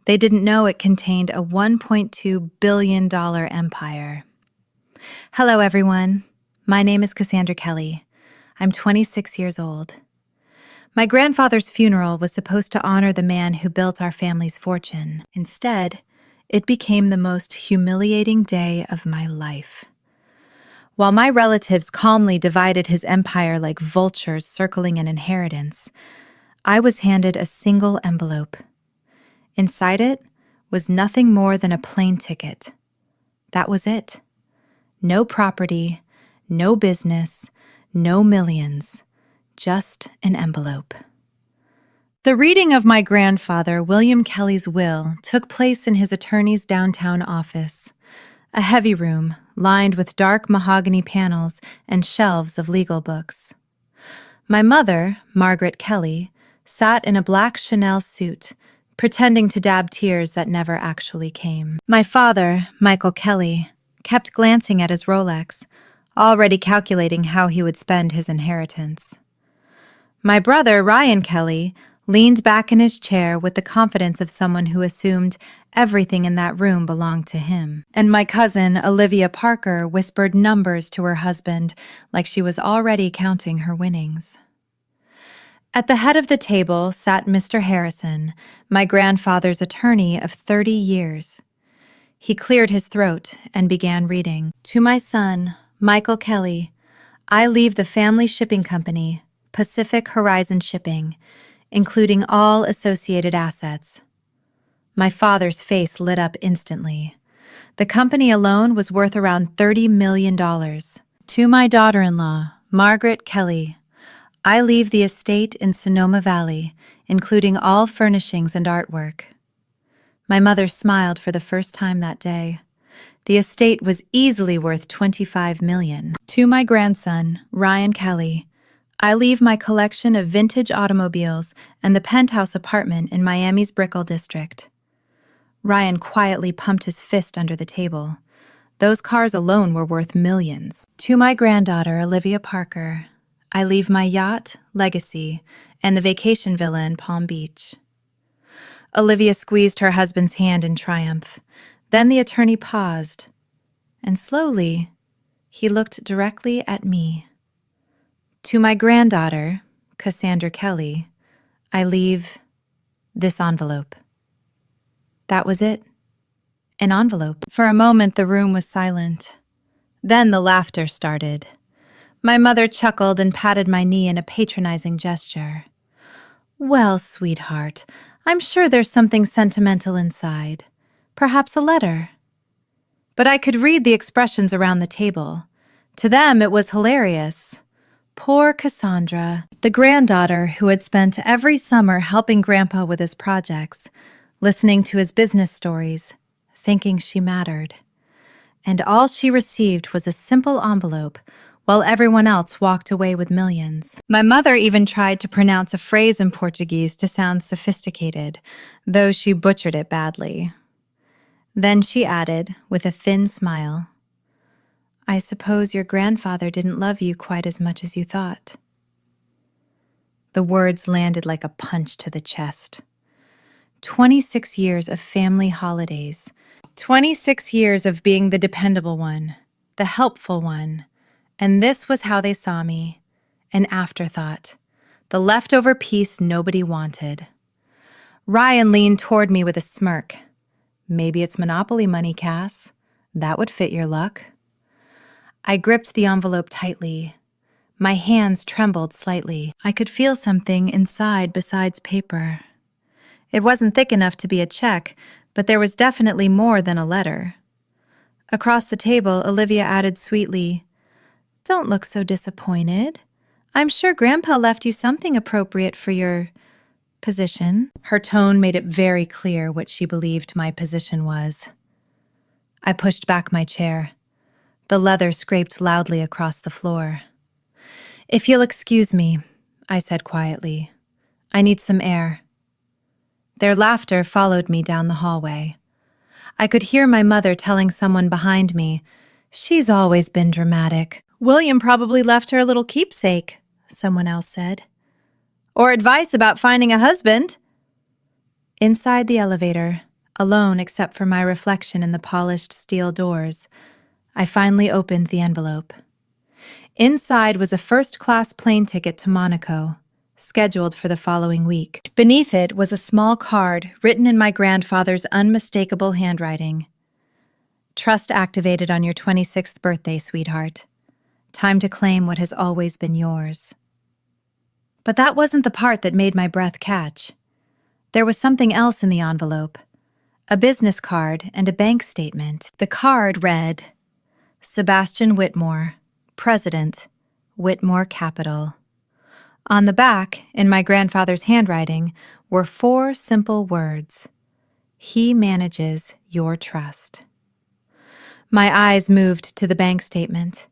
They didn't know it contained a $1.2 billion empire. Hello, everyone. My name is Cassandra Kelly. I'm 26 years old. My grandfather's funeral was supposed to honor the man who built our family's fortune. Instead, it became the most humiliating day of my life. While my relatives calmly divided his empire like vultures circling an inheritance, I was handed a single envelope. Inside it was nothing more than a plane ticket. That was it. No property, no business, no millions, just an envelope. The reading of my grandfather, William Kelly's will, took place in his attorney's downtown office, a heavy room lined with dark mahogany panels and shelves of legal books. My mother, Margaret Kelly, sat in a black Chanel suit, pretending to dab tears that never actually came. My father, Michael Kelly, kept glancing at his Rolex, already calculating how he would spend his inheritance. My brother, Ryan Kelly, leaned back in his chair with the confidence of someone who assumed everything in that room belonged to him. And my cousin, Olivia Parker, whispered numbers to her husband like she was already counting her winnings. At the head of the table sat Mr. Harrison, my grandfather's attorney of 30 years. He cleared his throat and began reading. To my son, Michael Kelly, I leave the family shipping company, Pacific Horizon Shipping, including all associated assets. My father's face lit up instantly. The company alone was worth around $30 million. To my daughter-in-law, Margaret Kelly, I leave the estate in Sonoma Valley, including all furnishings and artwork. My mother smiled for the first time that day. The estate was easily worth $25 million. To my grandson, Ryan Kelly, I leave my collection of vintage automobiles and the penthouse apartment in Miami's Brickell district. Ryan quietly pumped his fist under the table. Those cars alone were worth millions. To my granddaughter, Olivia Parker, I leave my yacht, Legacy, and the vacation villa in Palm Beach. Olivia squeezed her husband's hand in triumph. Then the attorney paused, and slowly, he looked directly at me. To my granddaughter, Cassandra Kelly, I leave this envelope. That was it. An envelope. For a moment, the room was silent. Then the laughter started. My mother chuckled and patted my knee in a patronizing gesture. Well, sweetheart, I'm sure there's something sentimental inside. Perhaps a letter. But I could read the expressions around the table. To them, it was hilarious. Poor Cassandra, the granddaughter who had spent every summer helping Grandpa with his projects, listening to his business stories, thinking she mattered. And all she received was a simple envelope, while everyone else walked away with millions. My mother even tried to pronounce a phrase in Portuguese to sound sophisticated, though she butchered it badly. Then she added, with a thin smile, I suppose your grandfather didn't love you quite as much as you thought. The words landed like a punch to the chest. 26 years of family holidays. 26 years of being the dependable one, the helpful one. And this was how they saw me, an afterthought, the leftover piece nobody wanted. Ryan leaned toward me with a smirk. Maybe it's Monopoly money, Cass. That would fit your luck. I gripped the envelope tightly. My hands trembled slightly. I could feel something inside besides paper. It wasn't thick enough to be a check, but there was definitely more than a letter. Across the table, Olivia added sweetly, Don't look so disappointed. I'm sure Grandpa left you something appropriate for your position. Her tone made it very clear what she believed my position was. I pushed back my chair. The leather scraped loudly across the floor. If you'll excuse me, I said quietly. I need some air. Their laughter followed me down the hallway. I could hear my mother telling someone behind me, She's always been dramatic. William probably left her a little keepsake, someone else said. Or advice about finding a husband. Inside the elevator, Alone except for my reflection in the polished steel doors, I finally opened the envelope. Inside was a first-class plane ticket to Monaco, scheduled for the following week. Beneath it was a small card written in my grandfather's unmistakable handwriting. Trust activated on your 26th birthday, sweetheart. Time to claim what has always been yours. But that wasn't the part that made my breath catch. There was something else in the envelope. A business card and a bank statement. The card read, Sebastian Whitmore, President, Whitmore Capital. On the back, in my grandfather's handwriting, were 4 simple words. He manages your trust. My eyes moved to the bank statement.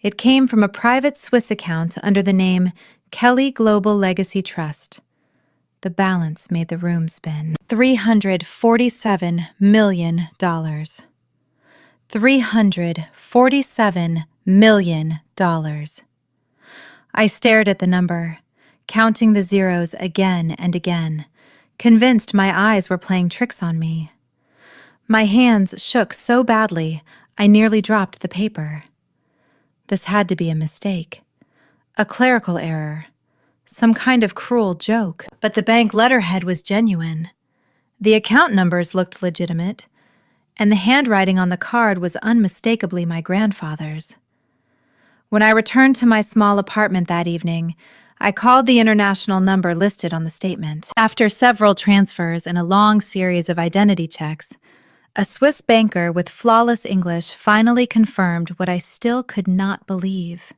It came from a private Swiss account under the name Kelly Global Legacy Trust. The balance made the room spin. $347 million. $347 million. I stared at the number, counting the zeros again and again, convinced my eyes were playing tricks on me. My hands shook so badly, I nearly dropped the paper. This had to be a mistake, a clerical error, some kind of cruel joke. But the bank letterhead was genuine. The account numbers looked legitimate, and the handwriting on the card was unmistakably my grandfather's. When I returned to my small apartment that evening, I called the international number listed on the statement. After several transfers and a long series of identity checks, a Swiss banker with flawless English finally confirmed what I still could not believe.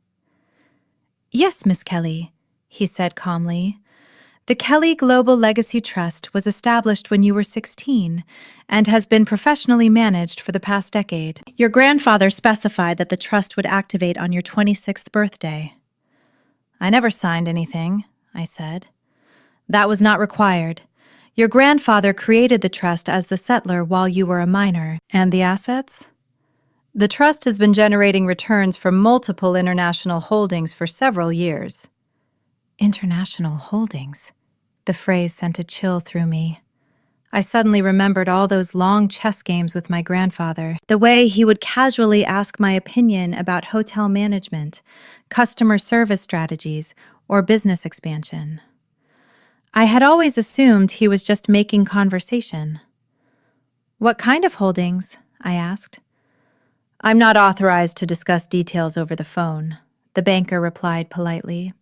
"Yes, Miss Kelly," he said calmly. "The Kelly Global Legacy Trust was established when you were 16 and has been professionally managed for the past decade. Your grandfather specified that the trust would activate on your 26th birthday." "I never signed anything," I said. "That was not required. Your grandfather created the trust as the settler while you were a minor. And the assets?" "The trust has been generating returns from multiple international holdings for several years." International holdings? The phrase sent a chill through me. I suddenly remembered all those long chess games with my grandfather, the way he would casually ask my opinion about hotel management, customer service strategies, or business expansion. I had always assumed he was just making conversation. "What kind of holdings?" I asked. "I'm not authorized to discuss details over the phone," the banker replied politely.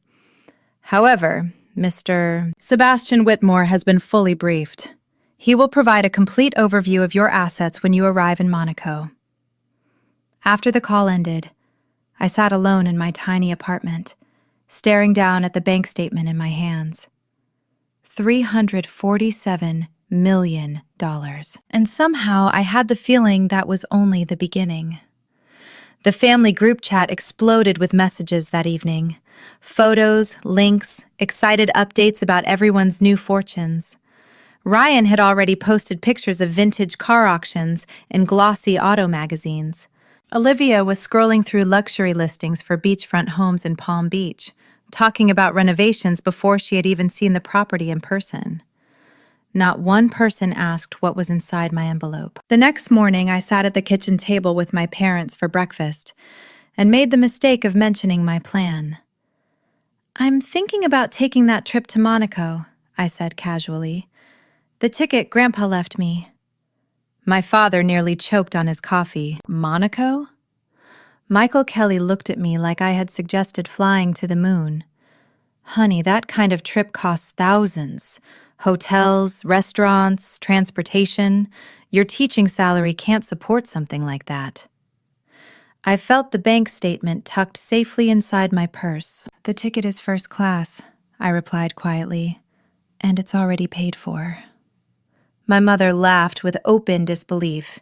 "However, Mr. Sebastian Whitmore has been fully briefed. He will provide a complete overview of your assets when you arrive in Monaco." After the call ended, I sat alone in my tiny apartment, staring down at the bank statement in my hands. $347 million. And somehow I had the feeling that was only the beginning. The family group chat exploded with messages that evening. Photos, links, excited updates about everyone's new fortunes. Ryan had already posted pictures of vintage car auctions and glossy auto magazines. Olivia was scrolling through luxury listings for beachfront homes in Palm Beach, talking about renovations before she had even seen the property in person. Not one person asked what was inside my envelope. The next morning, I sat at the kitchen table with my parents for breakfast and made the mistake of mentioning my plan. "I'm thinking about taking that trip to Monaco," I said casually. "The ticket Grandpa left me." My father nearly choked on his coffee. "Monaco?" Michael Kelly looked at me like I had suggested flying to the moon. "Honey, that kind of trip costs thousands. Hotels, restaurants, transportation. Your teaching salary can't support something like that." I felt the bank statement tucked safely inside my purse. "The ticket is first class," I replied quietly, "and it's already paid for." My mother laughed with open disbelief.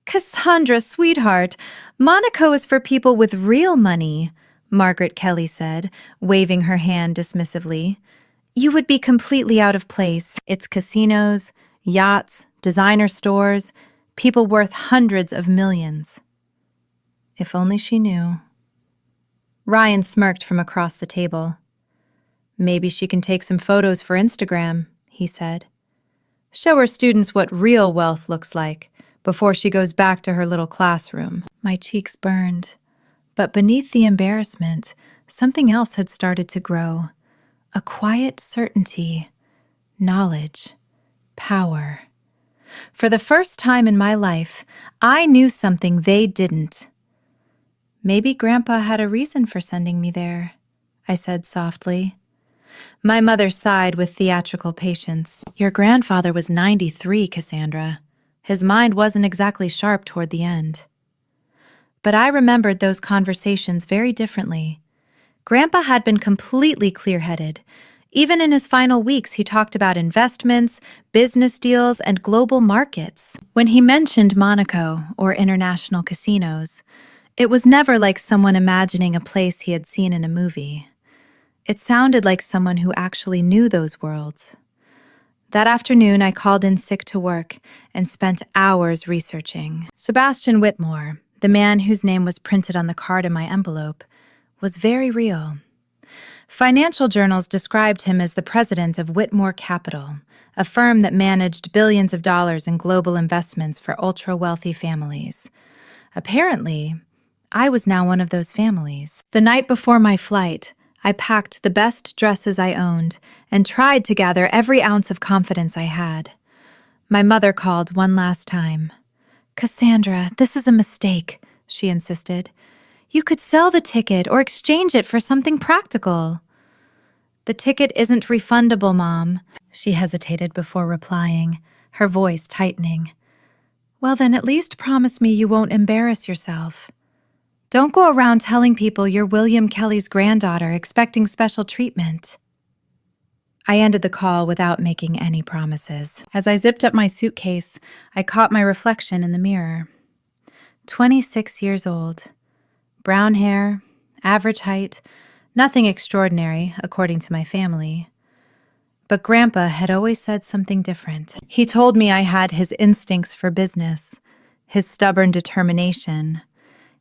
"Cassandra, sweetheart, Monaco is for people with real money," Margaret Kelly said, waving her hand dismissively. "You would be completely out of place. It's casinos, yachts, designer stores, people worth hundreds of millions." If only she knew. Ryan smirked from across the table. "Maybe she can take some photos for Instagram," he said. Show her students what real wealth looks like before she goes back to her little classroom. My cheeks burned, but beneath the embarrassment, something else had started to grow. A quiet certainty, knowledge, power. For the first time in my life, I knew something they didn't. Maybe Grandpa had a reason for sending me there, I said softly. My mother sighed with theatrical patience. Your grandfather was 93, Cassandra. His mind wasn't exactly sharp toward the end. But I remembered those conversations very differently. Grandpa had been completely clear-headed. Even in his final weeks, he talked about investments, business deals, and global markets. When he mentioned Monaco or international casinos, it was never like someone imagining a place he had seen in a movie. It sounded like someone who actually knew those worlds. That afternoon, I called in sick to work and spent hours researching. Sebastian Whitmore, the man whose name was printed on the card in my envelope, was very real. Financial journals described him as the president of Whitmore Capital, a firm that managed billions of dollars in global investments for ultra-wealthy families. Apparently, I was now one of those families. The night before my flight, I packed the best dresses I owned and tried to gather every ounce of confidence I had. My mother called one last time. "Cassandra, this is a mistake," she insisted. "You could sell the ticket or exchange it for something practical." "The ticket isn't refundable, Mom," she hesitated before replying, her voice tightening. "Well, then at least promise me you won't embarrass yourself. Don't go around telling people you're William Kelly's granddaughter expecting special treatment." I ended the call without making any promises. As I zipped up my suitcase, I caught my reflection in the mirror. 26 years old. Brown hair, average height, nothing extraordinary, according to my family. But Grandpa had always said something different. He told me I had his instincts for business, his stubborn determination,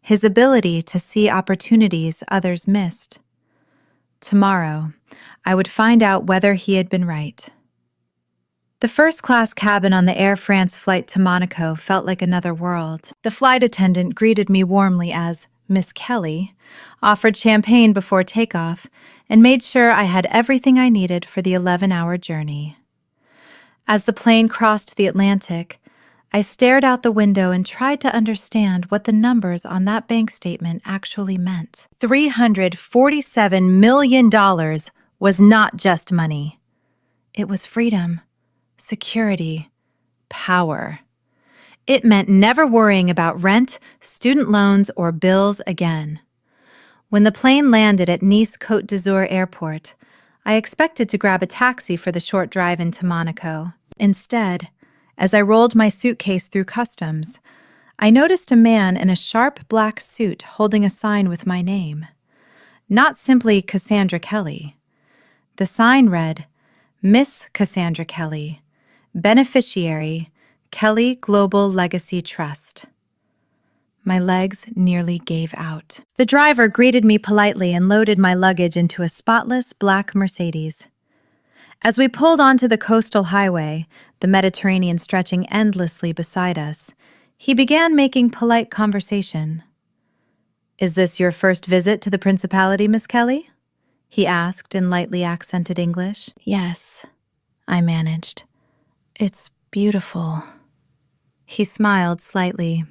his ability to see opportunities others missed. Tomorrow, I would find out whether he had been right. The first-class cabin on the Air France flight to Monaco felt like another world. The flight attendant greeted me warmly as Miss Kelly, offered champagne before takeoff, and made sure I had everything I needed for the 11-hour journey. As the plane crossed the Atlantic, I stared out the window and tried to understand what the numbers on that bank statement actually meant. $347 million was not just money. It was freedom, security, power. It meant never worrying about rent, student loans, or bills again. When the plane landed at Nice Côte d'Azur Airport, I expected to grab a taxi for the short drive into Monaco. Instead, as I rolled my suitcase through customs, I noticed a man in a sharp black suit holding a sign with my name. Not simply Cassandra Kelly. The sign read, Miss Cassandra Kelly, Beneficiary, Kelly Global Legacy Trust. My legs nearly gave out. The driver greeted me politely and loaded my luggage into a spotless black Mercedes. As we pulled onto the coastal highway, the Mediterranean stretching endlessly beside us, he began making polite conversation. "Is this your first visit to the Principality, Miss Kelly?" he asked in lightly accented English. "Yes," I managed. "It's beautiful." He smiled slightly.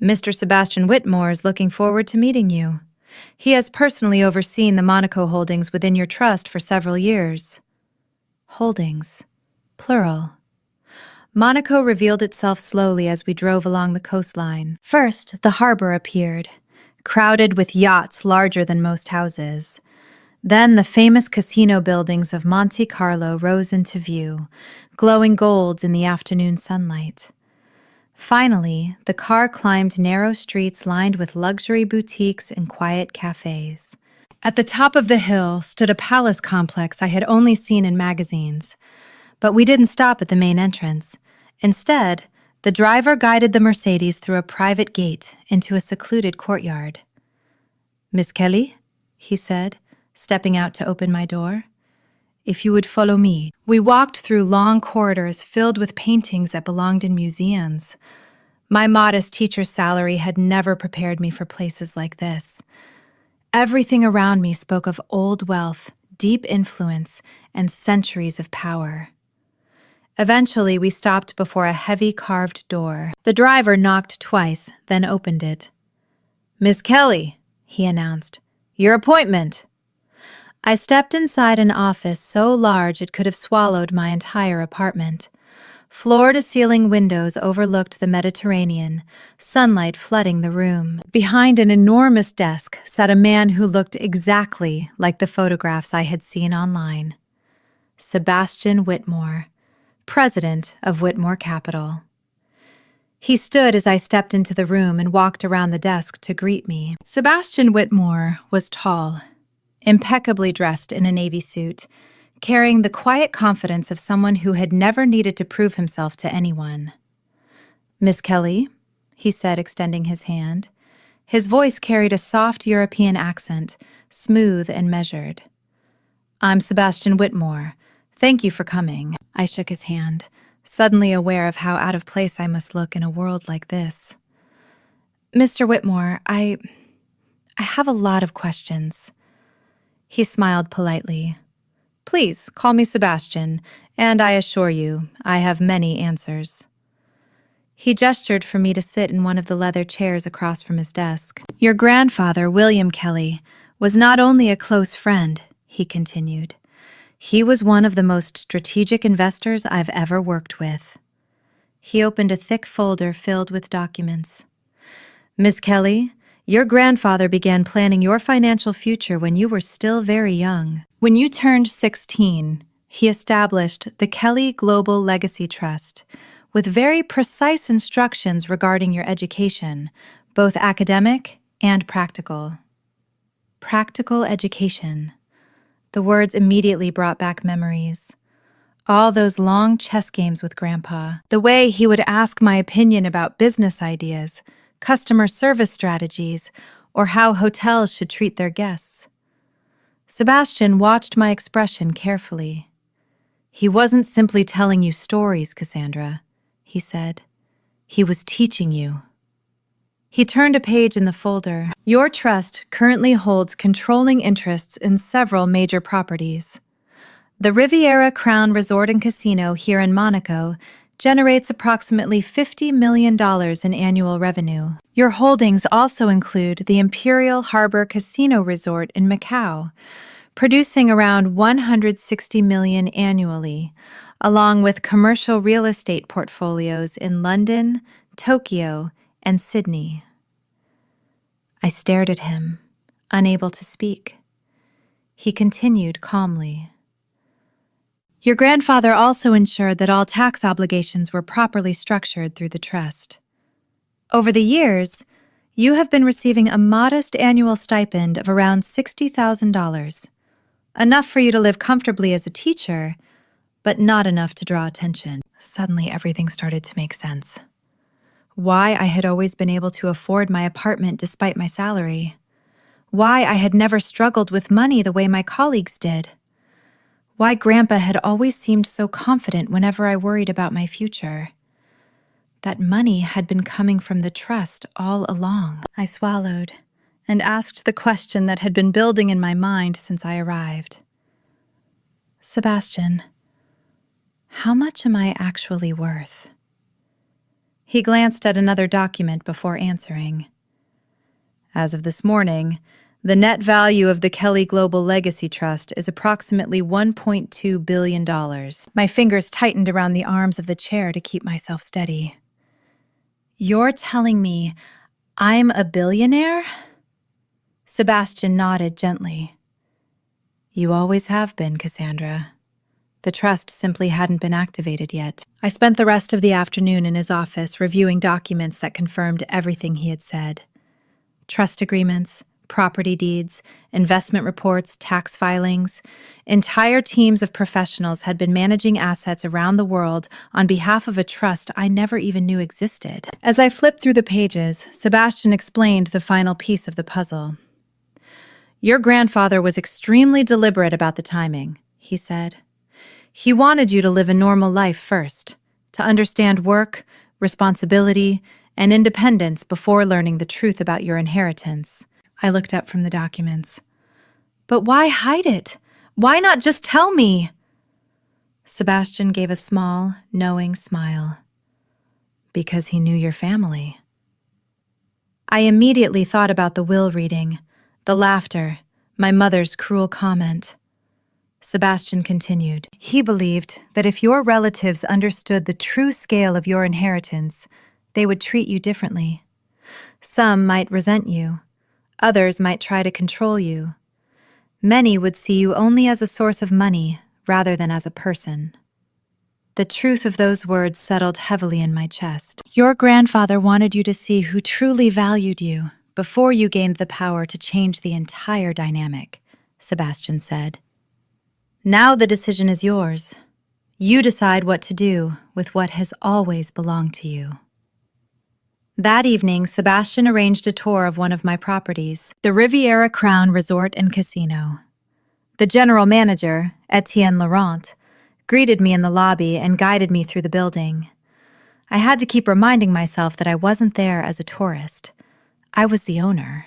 "Mr. Sebastian Whitmore is looking forward to meeting you. He has personally overseen the Monaco holdings within your trust for several years." Holdings. Plural. Monaco revealed itself slowly as we drove along the coastline. First, the harbor appeared, crowded with yachts larger than most houses. Then the famous casino buildings of Monte Carlo rose into view, glowing golds in the afternoon sunlight. Finally, the car climbed narrow streets lined with luxury boutiques and quiet cafes. At the top of the hill stood a palace complex I had only seen in magazines. But we didn't stop at the main entrance. Instead, the driver guided the Mercedes through a private gate into a secluded courtyard. "Miss Kelly?" he said, stepping out to open my door. if you would follow me. We walked through long corridors filled with paintings that belonged in museums. My modest teacher's salary had never prepared me for places like this. Everything around me spoke of old wealth, deep influence, and centuries of power. Eventually, we stopped before a heavy carved door. The driver knocked twice, then opened it. "Miss Kelly," he announced, "your appointment." I stepped inside an office so large it could have swallowed my entire apartment. Floor-to-ceiling windows overlooked the Mediterranean, sunlight flooding the room. Behind an enormous desk sat a man who looked exactly like the photographs I had seen online. Sebastian Whitmore, president of Whitmore Capital. He stood as I stepped into the room and walked around the desk to greet me. Sebastian Whitmore was tall, impeccably dressed in a navy suit, carrying the quiet confidence of someone who had never needed to prove himself to anyone. "Miss Kelly," he said, extending his hand. His voice carried a soft European accent, smooth and measured. "I'm Sebastian Whitmore. Thank you for coming." I shook his hand, suddenly aware of how out of place I must look in a world like this. "Mr. Whitmore, I have a lot of questions." He smiled politely. "Please, call me Sebastian, and I assure you, I have many answers." He gestured for me to sit in one of the leather chairs across from his desk. "Your grandfather, William Kelly, was not only a close friend," he continued. "He was one of the most strategic investors I've ever worked with." He opened a thick folder filled with documents. "Miss Kelly, your grandfather began planning your financial future when you were still very young. When you turned 16, he established the Kelly Global Legacy Trust with very precise instructions regarding your education, both academic and practical." Practical education. The words immediately brought back memories. All those long chess games with Grandpa, the way he would ask my opinion about business ideas, customer service strategies, or how hotels should treat their guests. Sebastian watched my expression carefully. "He wasn't simply telling you stories, Cassandra," he said. "He was teaching you." He turned a page in the folder. "Your trust currently holds controlling interests in several major properties. The Riviera Crown Resort and Casino here in Monaco generates approximately $50 million in annual revenue. Your holdings also include the Imperial Harbor Casino Resort in Macau, producing around $160 million annually, along with commercial real estate portfolios in London, Tokyo, and Sydney." I stared at him, unable to speak. He continued calmly. "Your grandfather also ensured that all tax obligations were properly structured through the trust. Over the years, you have been receiving a modest annual stipend of around $60,000, enough for you to live comfortably as a teacher, but not enough to draw attention." Suddenly, everything started to make sense. Why I had always been able to afford my apartment despite my salary. Why I had never struggled with money the way my colleagues did. Why Grandpa had always seemed so confident whenever I worried about my future. That money had been coming from the trust all along. I swallowed and asked the question that had been building in my mind since I arrived. "Sebastian, how much am I actually worth?" He glanced at another document before answering. "As of this morning, the net value of the Kelly Global Legacy Trust is approximately $1.2 billion. My fingers tightened around the arms of the chair to keep myself steady. "You're telling me I'm a billionaire?" Sebastian nodded gently. "You always have been, Cassandra. The trust simply hadn't been activated yet." I spent the rest of the afternoon in his office reviewing documents that confirmed everything he had said. Trust agreements, property deeds, investment reports, tax filings. Entire teams of professionals had been managing assets around the world on behalf of a trust I never even knew existed. As I flipped through the pages, Sebastian explained the final piece of the puzzle. "Your grandfather was extremely deliberate about the timing. he said. He wanted you to live a normal life first, to understand work, responsibility, and independence before learning the truth about your inheritance. I looked up from the documents. But why hide it? Why not just tell me? Sebastian gave a small, knowing smile. Because he knew your family. I immediately thought about the will reading, the laughter, my mother's cruel comment. Sebastian continued. He believed that if your relatives understood the true scale of your inheritance, they would treat you differently. Some might resent you. Others might try to control you. Many would see you only as a source of money rather than as a person. The truth of those words settled heavily in my chest. Your grandfather wanted you to see who truly valued you before you gained the power to change the entire dynamic, Sebastian said. Now the decision is yours. You decide what to do with what has always belonged to you. That evening, Sebastian arranged a tour of one of my properties, the Riviera Crown Resort and Casino. The general manager, Etienne Laurent, greeted me in the lobby and guided me through the building. I had to keep reminding myself that I wasn't there as a tourist. I was the owner.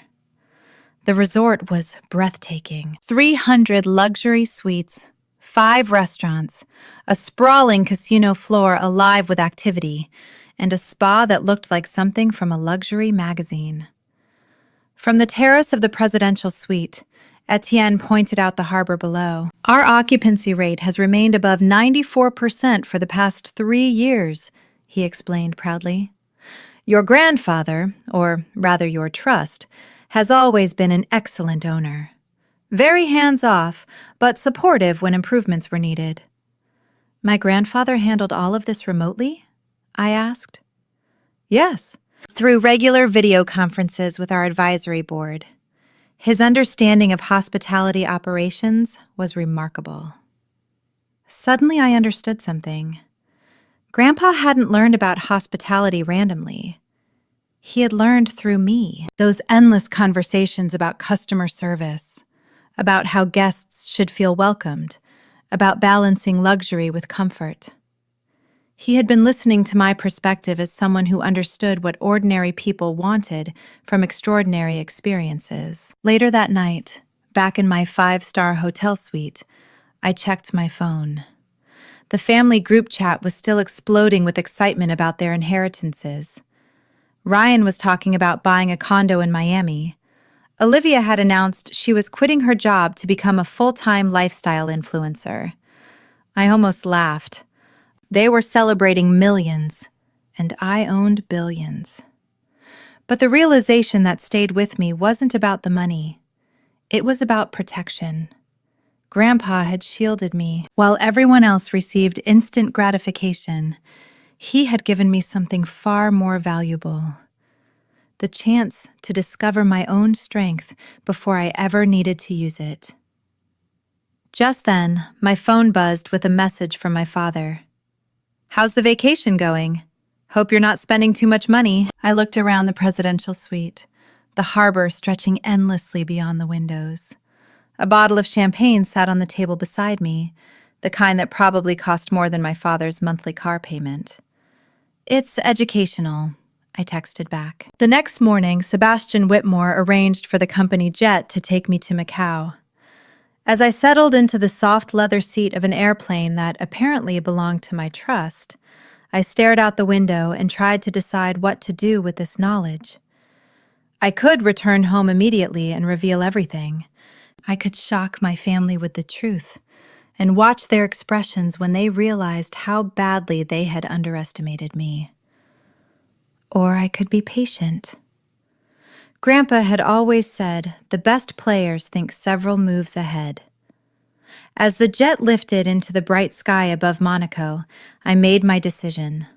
The resort was breathtaking. 300 luxury suites, 5 restaurants, a sprawling casino floor alive with activity, and a spa that looked like something from a luxury magazine. From the terrace of the presidential suite, Etienne pointed out the harbor below. Our occupancy rate has remained above 94% for the past 3 years, he explained proudly. Your grandfather, or rather your trust, has always been an excellent owner. Very hands-off, but supportive when improvements were needed. My grandfather handled all of this remotely? I asked. Yes, through regular video conferences with our advisory board. His understanding of hospitality operations was remarkable. Suddenly I understood something. Grandpa hadn't learned about hospitality randomly. He had learned through me. Those endless conversations about customer service, about how guests should feel welcomed, about balancing luxury with comfort. He had been listening to my perspective as someone who understood what ordinary people wanted from extraordinary experiences. Later that night, back in my 5-star hotel suite, I checked my phone. The family group chat was still exploding with excitement about their inheritances. Ryan was talking about buying a condo in Miami. Olivia had announced she was quitting her job to become a full-time lifestyle influencer. I almost laughed. They were celebrating millions, and I owned billions. But the realization that stayed with me wasn't about the money. It was about protection. Grandpa had shielded me, while everyone else received instant gratification. He had given me something far more valuable. The chance to discover my own strength before I ever needed to use it. Just then, my phone buzzed with a message from my father. How's the vacation going? Hope you're not spending too much money. I looked around the presidential suite, the harbor stretching endlessly beyond the windows. A bottle of champagne sat on the table beside me, the kind that probably cost more than my father's monthly car payment. It's educational, I texted back. The next morning, Sebastian Whitmore arranged for the company jet to take me to Macau. As I settled into the soft leather seat of an airplane that apparently belonged to my trust, I stared out the window and tried to decide what to do with this knowledge. I could return home immediately and reveal everything. I could shock my family with the truth and watch their expressions when they realized how badly they had underestimated me. Or I could be patient. Grandpa had always said the best players think several moves ahead. As the jet lifted into the bright sky above Monaco, I made my decision.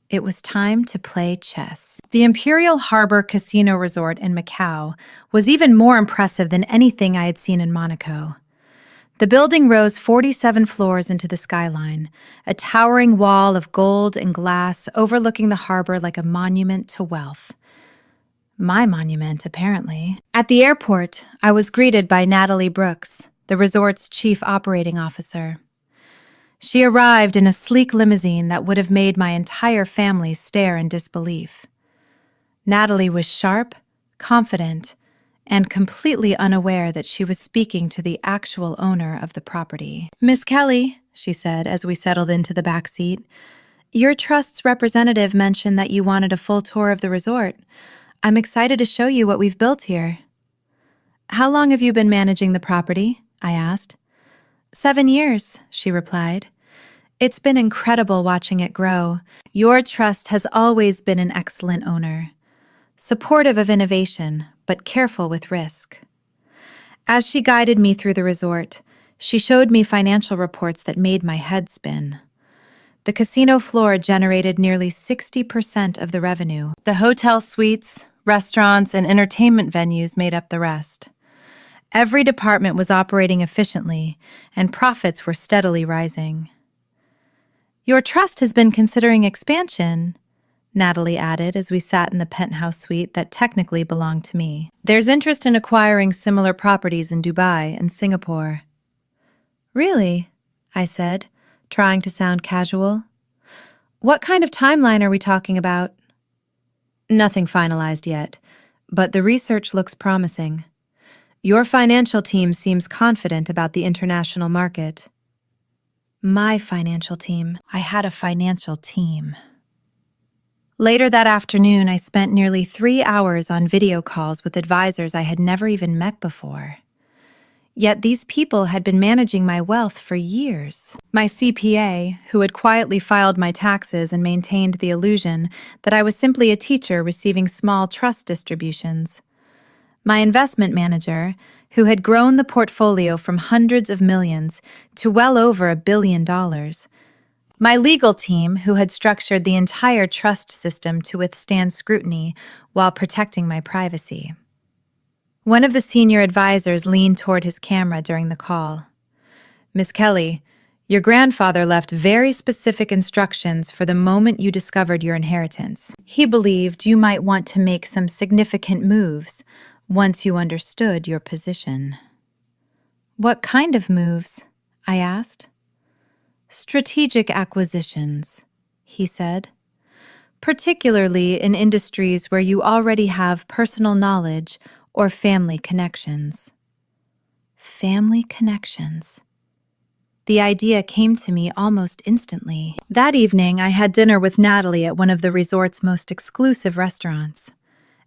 It was time to play chess. The Imperial Harbor Casino Resort in Macau was even more impressive than anything I had seen in Monaco. The building rose 47 floors into the skyline, a towering wall of gold and glass overlooking the harbor like a monument to wealth. My monument, apparently. At the airport, I was greeted by Natalie Brooks, the resort's chief operating officer. She arrived in a sleek limousine that would have made my entire family stare in disbelief. Natalie was sharp, confident, and completely unaware that she was speaking to the actual owner of the property. "Miss Kelly," she said as we settled into the back seat, "your trust's representative mentioned that you wanted a full tour of the resort. I'm excited to show you what we've built here." "How long have you been managing the property?" I asked. 7 years, she replied. "It's been incredible watching it grow. Your trust has always been an excellent owner, supportive of innovation, but careful with risk." As she guided me through the resort, she showed me financial reports that made my head spin. The casino floor generated nearly 60% of the revenue. The hotel suites, restaurants, and entertainment venues made up the rest. Every department was operating efficiently, and profits were steadily rising. "Your trust has been considering expansion," Natalie added as we sat in the penthouse suite that technically belonged to me. "There's interest in acquiring similar properties in Dubai and Singapore." "Really?" I said, trying to sound casual. "What kind of timeline are we talking about?" "Nothing finalized yet, but the research looks promising. Your financial team seems confident about the international market." My financial team. I had a financial team. Later that afternoon, I spent nearly 3 hours on video calls with advisors I had never even met before. Yet these people had been managing my wealth for years. My CPA, who had quietly filed my taxes and maintained the illusion that I was simply a teacher receiving small trust distributions. My investment manager, who had grown the portfolio from hundreds of millions to well over $1 billion. My legal team, who had structured the entire trust system to withstand scrutiny while protecting my privacy. One of the senior advisors leaned toward his camera during the call. "Miss Kelly, your grandfather left very specific instructions for the moment you discovered your inheritance. He believed you might want to make some significant moves once you understood your position." "What kind of moves?" I asked. "Strategic acquisitions," he said, "particularly in industries where you already have personal knowledge or family connections." Family connections. The idea came to me almost instantly. That evening, I had dinner with Natalie at one of the resort's most exclusive restaurants.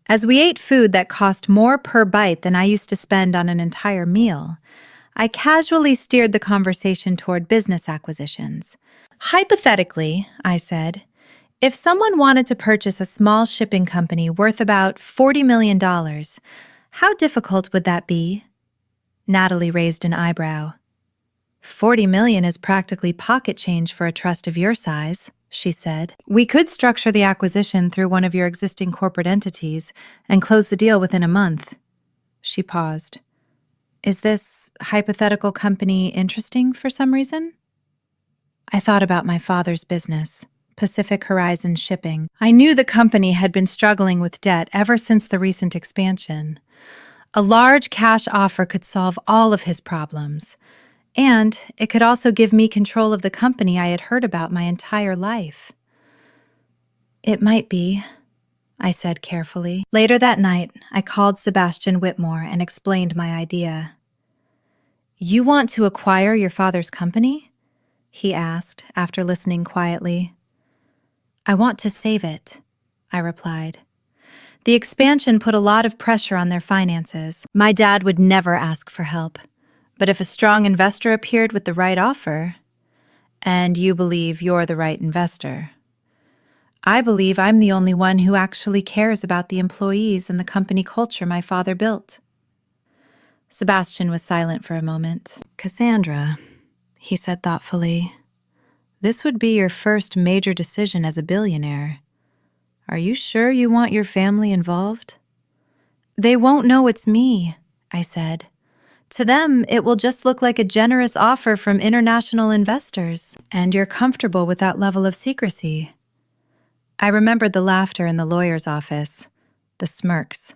As we ate food that cost more per bite than I used to spend on an entire meal, I casually steered the conversation toward business acquisitions. "Hypothetically," I said, "if someone wanted to purchase a small shipping company worth about $40 million, how difficult would that be?" Natalie raised an eyebrow. "$40 million is practically pocket change for a trust of your size," she said. "We could structure the acquisition through one of your existing corporate entities and close the deal within a month." She paused. "Is this hypothetical company interesting for some reason?" I thought about my father's business, Pacific Horizon Shipping. I knew the company had been struggling with debt ever since the recent expansion. A large cash offer could solve all of his problems, and it could also give me control of the company I had heard about my entire life. "It might be," I said carefully. Later that night, I called Sebastian Whitmore and explained my idea. "You want to acquire your father's company?" he asked after listening quietly. "I want to save it," I replied. The expansion put a lot of pressure on their finances. My dad would never ask for help, but if a strong investor appeared with the right offer, and you believe you're the right investor, I believe I'm the only one who actually cares about the employees and the company culture my father built. Sebastian was silent for a moment. "Cassandra," he said thoughtfully, "this would be your first major decision as a billionaire. Are you sure you want your family involved?" "They won't know it's me," I said. "To them, it will just look like a generous offer from international investors. And you're comfortable with that level of secrecy." I remembered the laughter in the lawyer's office, the smirks,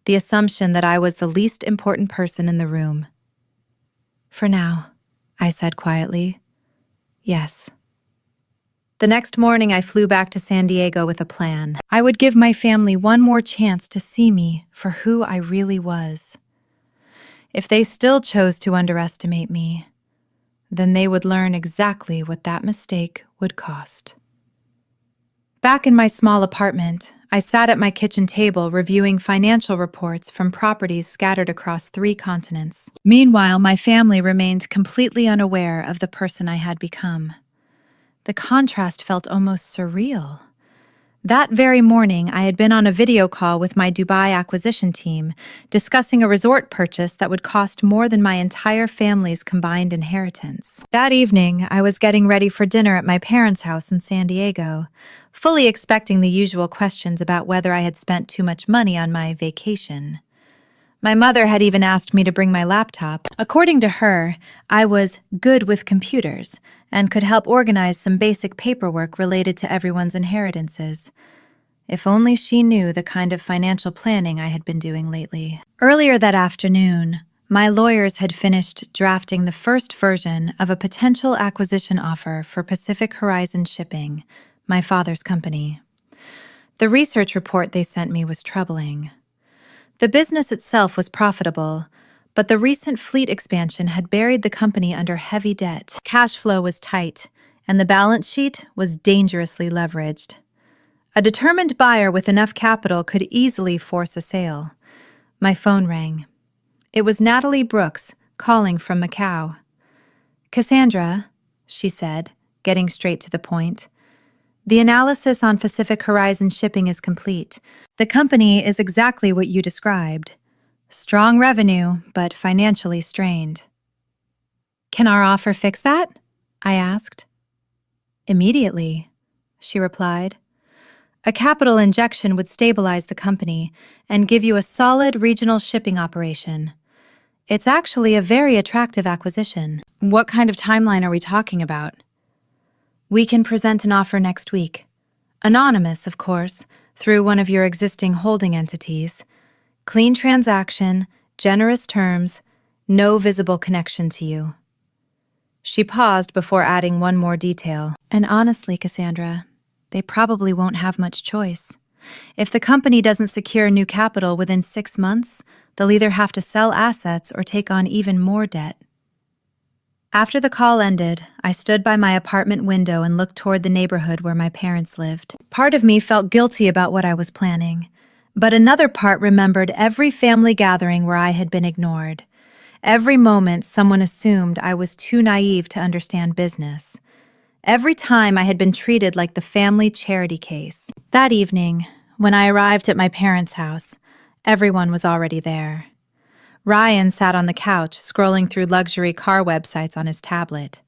the assumption that I was the least important person in the room. For now, I said quietly. Yes. The next morning, I flew back to San Diego with a plan. I would give my family one more chance to see me for who I really was. If they still chose to underestimate me, then they would learn exactly what that mistake would cost. Back in my small apartment, I sat at my kitchen table reviewing financial reports from properties scattered across 3 continents. Meanwhile, my family remained completely unaware of the person I had become. The contrast felt almost surreal. That very morning, I had been on a video call with my Dubai acquisition team, discussing a resort purchase that would cost more than my entire family's combined inheritance. That evening, I was getting ready for dinner at my parents' house in San Diego, fully expecting the usual questions about whether I had spent too much money on my vacation. My mother had even asked me to bring my laptop. According to her, I was good with computers and could help organize some basic paperwork related to everyone's inheritances. If only she knew the kind of financial planning I had been doing lately. Earlier that afternoon, my lawyers had finished drafting the first version of a potential acquisition offer for Pacific Horizon Shipping, my father's company. The research report they sent me was troubling. The business itself was profitable, but the recent fleet expansion had buried the company under heavy debt. Cash flow was tight, and the balance sheet was dangerously leveraged. A determined buyer with enough capital could easily force a sale. My phone rang. It was Natalie Brooks, calling from Macau. "Cassandra," she said, getting straight to the point. "The analysis on Pacific Horizon Shipping is complete. The company is exactly what you described. Strong revenue, but financially strained." "Can our offer fix that?" I asked. "Immediately," she replied. "A capital injection would stabilize the company and give you a solid regional shipping operation. It's actually a very attractive acquisition." "What kind of timeline are we talking about?" "We can present an offer next week. Anonymous, of course, through one of your existing holding entities. Clean transaction, generous terms, no visible connection to you." She paused before adding one more detail. "And honestly, Cassandra, they probably won't have much choice. If the company doesn't secure new capital within 6 months, they'll either have to sell assets or take on even more debt." After the call ended, I stood by my apartment window and looked toward the neighborhood where my parents lived. Part of me felt guilty about what I was planning, but another part remembered every family gathering where I had been ignored. Every moment someone assumed I was too naive to understand business. Every time I had been treated like the family charity case. That evening, when I arrived at my parents' house, everyone was already there. Ryan sat on the couch, scrolling through luxury car websites on his tablet.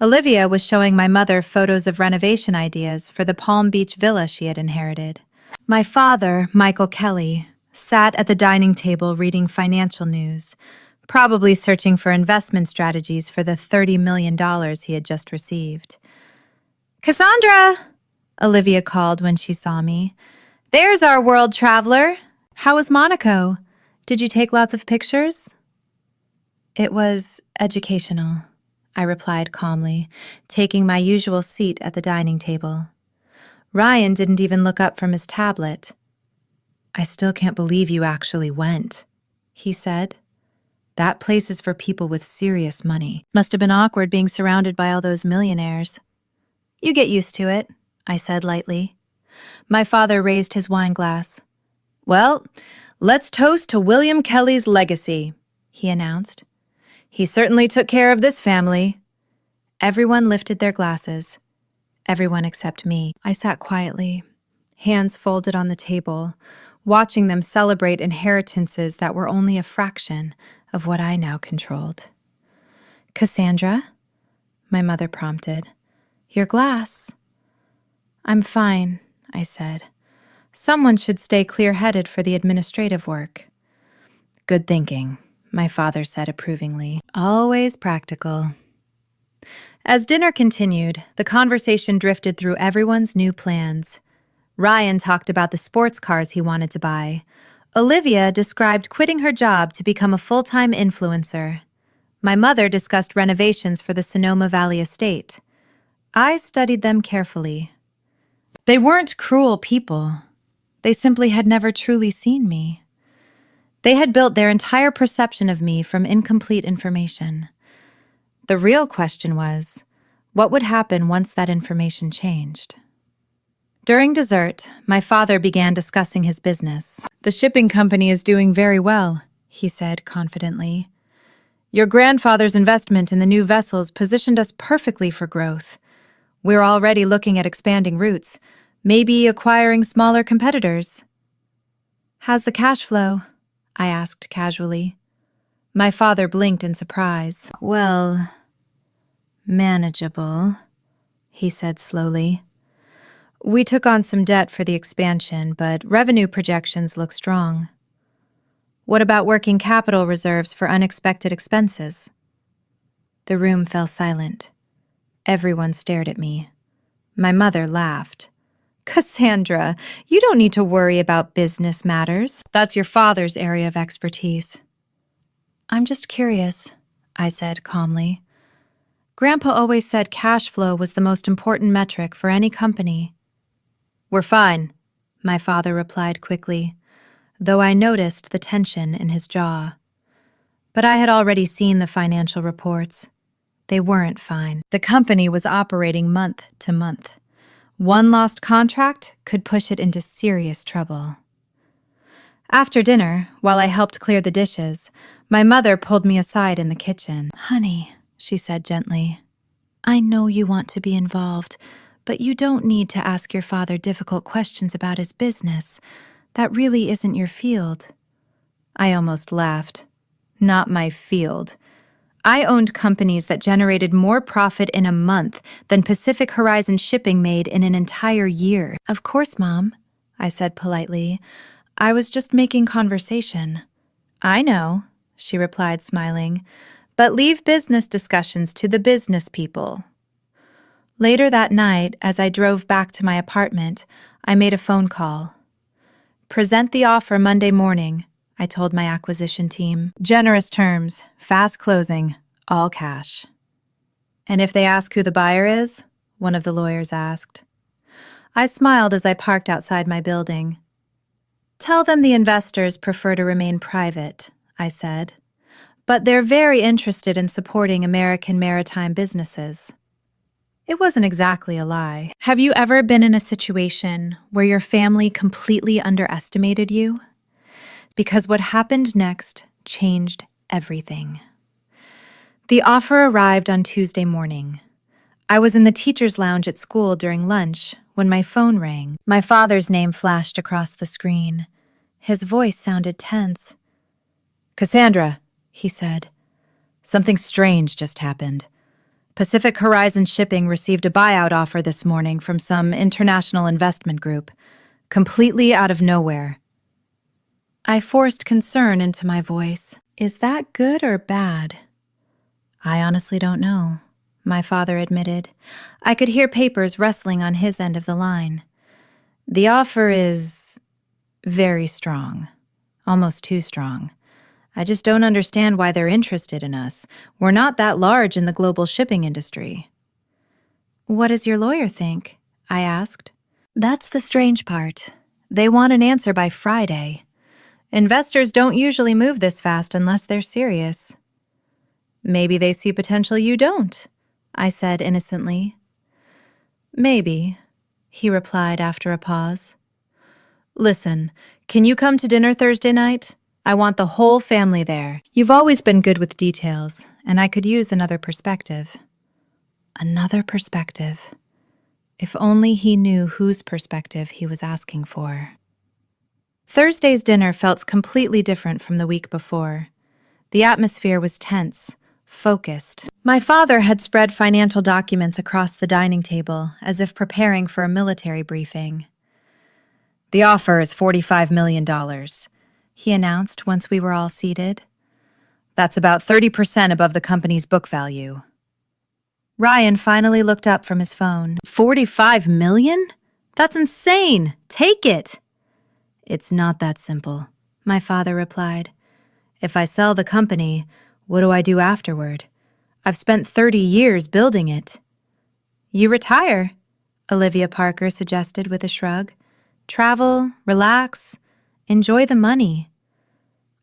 Olivia was showing my mother photos of renovation ideas for the Palm Beach villa she had inherited. My father, Michael Kelly, sat at the dining table reading financial news, probably searching for investment strategies for the $30 million he had just received. "Cassandra!" Olivia called when she saw me. "There's our world traveler. How was Monaco? Did you take lots of pictures?" "It was educational," I replied calmly, taking my usual seat at the dining table. Ryan didn't even look up from his tablet. "I still can't believe you actually went," he said. "That place is for people with serious money. Must have been awkward being surrounded by all those millionaires." "You get used to it," I said lightly. My father raised his wine glass. "Well, let's toast to William Kelly's legacy," he announced. "He certainly took care of this family." Everyone lifted their glasses. Everyone except me. I sat quietly, hands folded on the table, watching them celebrate inheritances that were only a fraction of what I now controlled. "Cassandra?" my mother prompted. "Your glass." "I'm fine," I said. "Someone should stay clear-headed for the administrative work." "Good thinking," my father said approvingly. "Always practical." As dinner continued, the conversation drifted through everyone's new plans. Ryan talked about the sports cars he wanted to buy. Olivia described quitting her job to become a full-time influencer. My mother discussed renovations for the Sonoma Valley estate. I studied them carefully. They weren't cruel people. They simply had never truly seen me. They had built their entire perception of me from incomplete information. The real question was, what would happen once that information changed? During dessert, my father began discussing his business. "The shipping company is doing very well," he said confidently. "Your grandfather's investment in the new vessels positioned us perfectly for growth. We're already looking at expanding routes, maybe acquiring smaller competitors." "How's the cash flow?" I asked casually. My father blinked in surprise. "Well, manageable," he said slowly. "We took on some debt for the expansion, but revenue projections look strong." "What about working capital reserves for unexpected expenses?" The room fell silent. Everyone stared at me. My mother laughed. "Cassandra, you don't need to worry about business matters. That's your father's area of expertise." "I'm just curious," I said calmly. "Grandpa always said cash flow was the most important metric for any company." "We're fine," my father replied quickly, though I noticed the tension in his jaw. But I had already seen the financial reports. They weren't fine. The company was operating month to month. One lost contract could push it into serious trouble. After dinner, while I helped clear the dishes, my mother pulled me aside in the kitchen. "Honey," she said gently, "I know you want to be involved, but you don't need to ask your father difficult questions about his business. That really isn't your field." I almost laughed. Not my field. I owned companies that generated more profit in a month than Pacific Horizon Shipping made in an entire year. "Of course, Mom," I said politely. "I was just making conversation." "I know," she replied, smiling, "but leave business discussions to the business people." Later that night, as I drove back to my apartment, I made a phone call. "Present the offer Monday morning," I told my acquisition team. "Generous terms, fast closing, all cash." "And if they ask who the buyer is?" one of the lawyers asked. I smiled as I parked outside my building. "Tell them the investors prefer to remain private," I said. "But they're very interested in supporting American maritime businesses." It wasn't exactly a lie. Have you ever been in a situation where your family completely underestimated you? Because what happened next changed everything. The offer arrived on Tuesday morning. I was in the teacher's lounge at school during lunch when my phone rang. My father's name flashed across the screen. His voice sounded tense. "Cassandra," he said, "something strange just happened. Pacific Horizon Shipping received a buyout offer this morning from some international investment group, completely out of nowhere." I forced concern into my voice. "Is that good or bad?" "I honestly don't know," my father admitted. I could hear papers rustling on his end of the line. "The offer is very strong, almost too strong. I just don't understand why they're interested in us. We're not that large in the global shipping industry." "What does your lawyer think?" I asked. "That's the strange part. They want an answer by Friday. Investors don't usually move this fast unless they're serious." "Maybe they see potential you don't," I said innocently. "Maybe," he replied after a pause. "Listen, can you come to dinner Thursday night? I want the whole family there. You've always been good with details, and I could use another perspective." Another perspective. If only he knew whose perspective he was asking for. Thursday's dinner felt completely different from the week before. The atmosphere was tense, focused. My father had spread financial documents across the dining table as if preparing for a military briefing. "The offer is $45 million, he announced once we were all seated. "That's about 30% above the company's book value." Ryan finally looked up from his phone. "$45 million? That's insane! Take it!" "It's not that simple," my father replied. "If I sell the company, What do I do afterward? I've spent 30 years building it. You retire, Olivia Parker suggested with a shrug. Travel, relax, enjoy the money.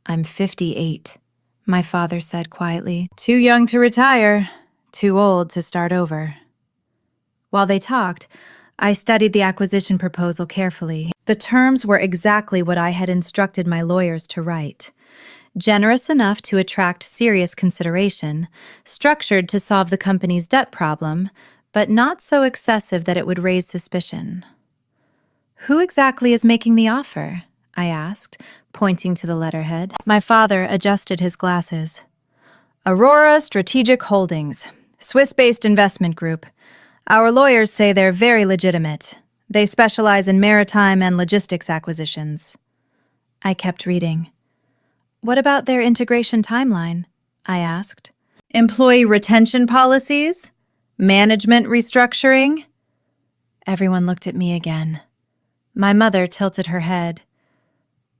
I'm 58, my father said quietly. Too young to retire, too old to start over. While they talked, I studied the acquisition proposal carefully. The terms were exactly what I had instructed my lawyers to write. Generous enough to attract serious consideration, structured to solve the company's debt problem, but not so excessive that it would raise suspicion. Who exactly is making the offer? I asked, pointing to the letterhead. My father adjusted his glasses. Aurora Strategic Holdings, Swiss-based investment group. Our lawyers say they're very legitimate. They specialize in maritime and logistics acquisitions. I kept reading. What about their integration timeline? I asked. Employee retention policies? Management restructuring? Everyone looked at me again. My mother tilted her head.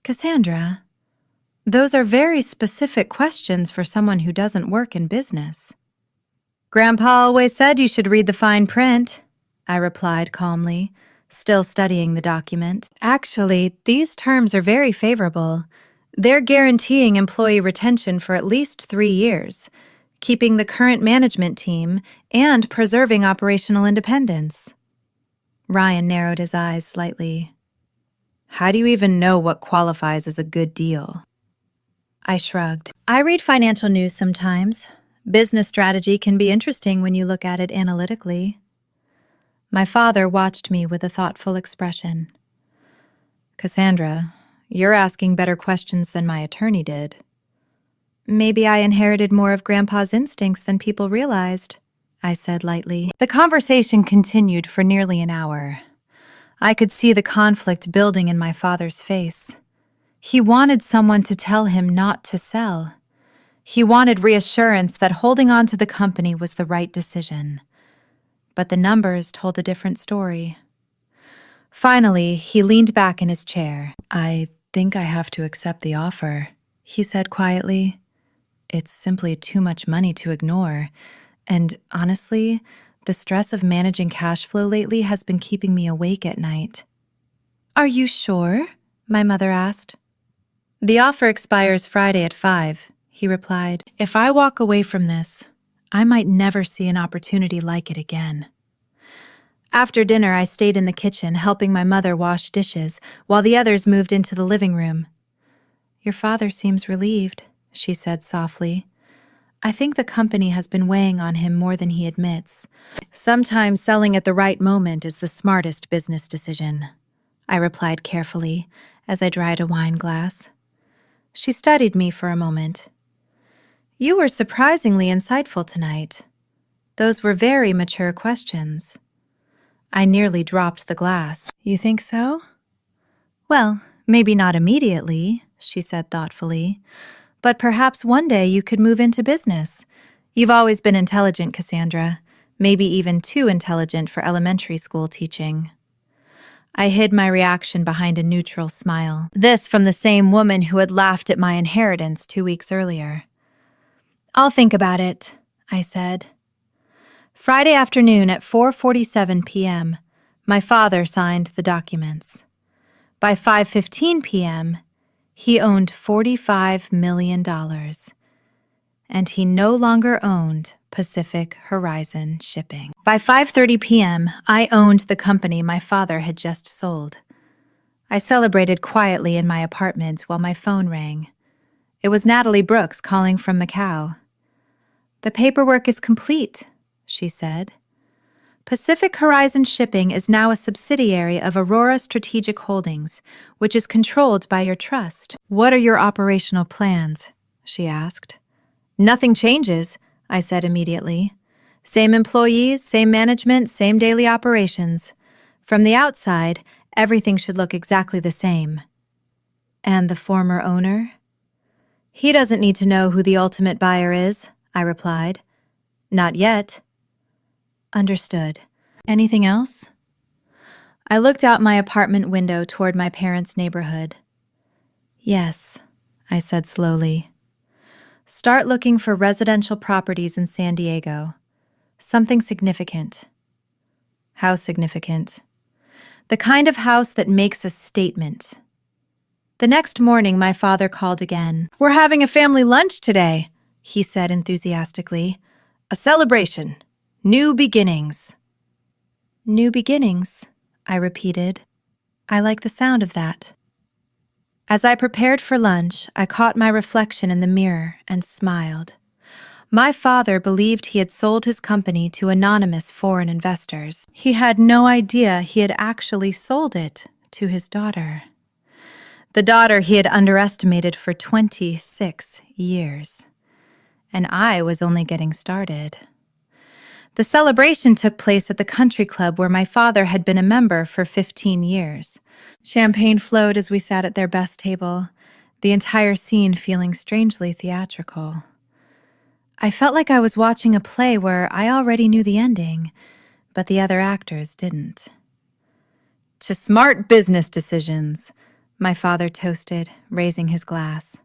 Cassandra, those are very specific questions for someone who doesn't work in business. Grandpa always said you should read the fine print, I replied calmly, still studying the document. Actually, these terms are very favorable. They're guaranteeing employee retention for at least 3 years, keeping the current management team and preserving operational independence. Ryan narrowed his eyes slightly. How do you even know what qualifies as a good deal? I shrugged. I read financial news sometimes. Business strategy can be interesting when you look at it analytically. My father watched me with a thoughtful expression. Cassandra, you're asking better questions than my attorney did. Maybe I inherited more of Grandpa's instincts than people realized, I said lightly. The conversation continued for nearly an hour. I could see the conflict building in my father's face. He wanted someone to tell him not to sell. He wanted reassurance that holding on to the company was the right decision. But the numbers told a different story. Finally, he leaned back in his chair. I think I have to accept the offer, he said quietly. It's simply too much money to ignore. And honestly, the stress of managing cash flow lately has been keeping me awake at night. Are you sure? My mother asked. The offer expires Friday at 5, he replied. If I walk away from this, I might never see an opportunity like it again. After dinner, I stayed in the kitchen helping my mother wash dishes while the others moved into the living room. Your father seems relieved, she said softly. I think the company has been weighing on him more than he admits. Sometimes selling at the right moment is the smartest business decision, I replied carefully as I dried a wine glass. She studied me for a moment. You were surprisingly insightful tonight. Those were very mature questions. I nearly dropped the glass. You think so? Well, maybe not immediately, she said thoughtfully. But perhaps one day you could move into business. You've always been intelligent, Cassandra. Maybe even too intelligent for elementary school teaching. I hid my reaction behind a neutral smile. This from the same woman who had laughed at my inheritance 2 weeks earlier. I'll think about it, I said. Friday afternoon at 4:47 p.m., my father signed the documents. By 5:15 p.m., he owned $45 million, and he no longer owned Pacific Horizon Shipping. By 5:30 p.m., I owned the company my father had just sold. I celebrated quietly in my apartment while my phone rang. It was Natalie Brooks calling from Macau. The paperwork is complete, she said. Pacific Horizon Shipping is now a subsidiary of Aurora Strategic Holdings, which is controlled by your trust. What are your operational plans? She asked. Nothing changes, I said immediately. Same employees, same management, same daily operations. From the outside, everything should look exactly the same. And the former owner? He doesn't need to know who the ultimate buyer is, I replied. Not yet. Understood. Anything else? I looked out my apartment window toward my parents' neighborhood. Yes, I said slowly. Start looking for residential properties in San Diego. Something significant. How significant? The kind of house that makes a statement. The next morning, my father called again. "We're having a family lunch today," he said enthusiastically. "A celebration. New beginnings." New beginnings, I repeated. I like the sound of that. As I prepared for lunch, I caught my reflection in the mirror and smiled. My father believed he had sold his company to anonymous foreign investors. He had no idea he had actually sold it to his daughter. The daughter he had underestimated for 26 years. And I was only getting started. The celebration took place at the country club where my father had been a member for 15 years. Champagne flowed as we sat at their best table, the entire scene feeling strangely theatrical. I felt like I was watching a play where I already knew the ending, but the other actors didn't. "To smart business decisions," my father toasted, raising his glass.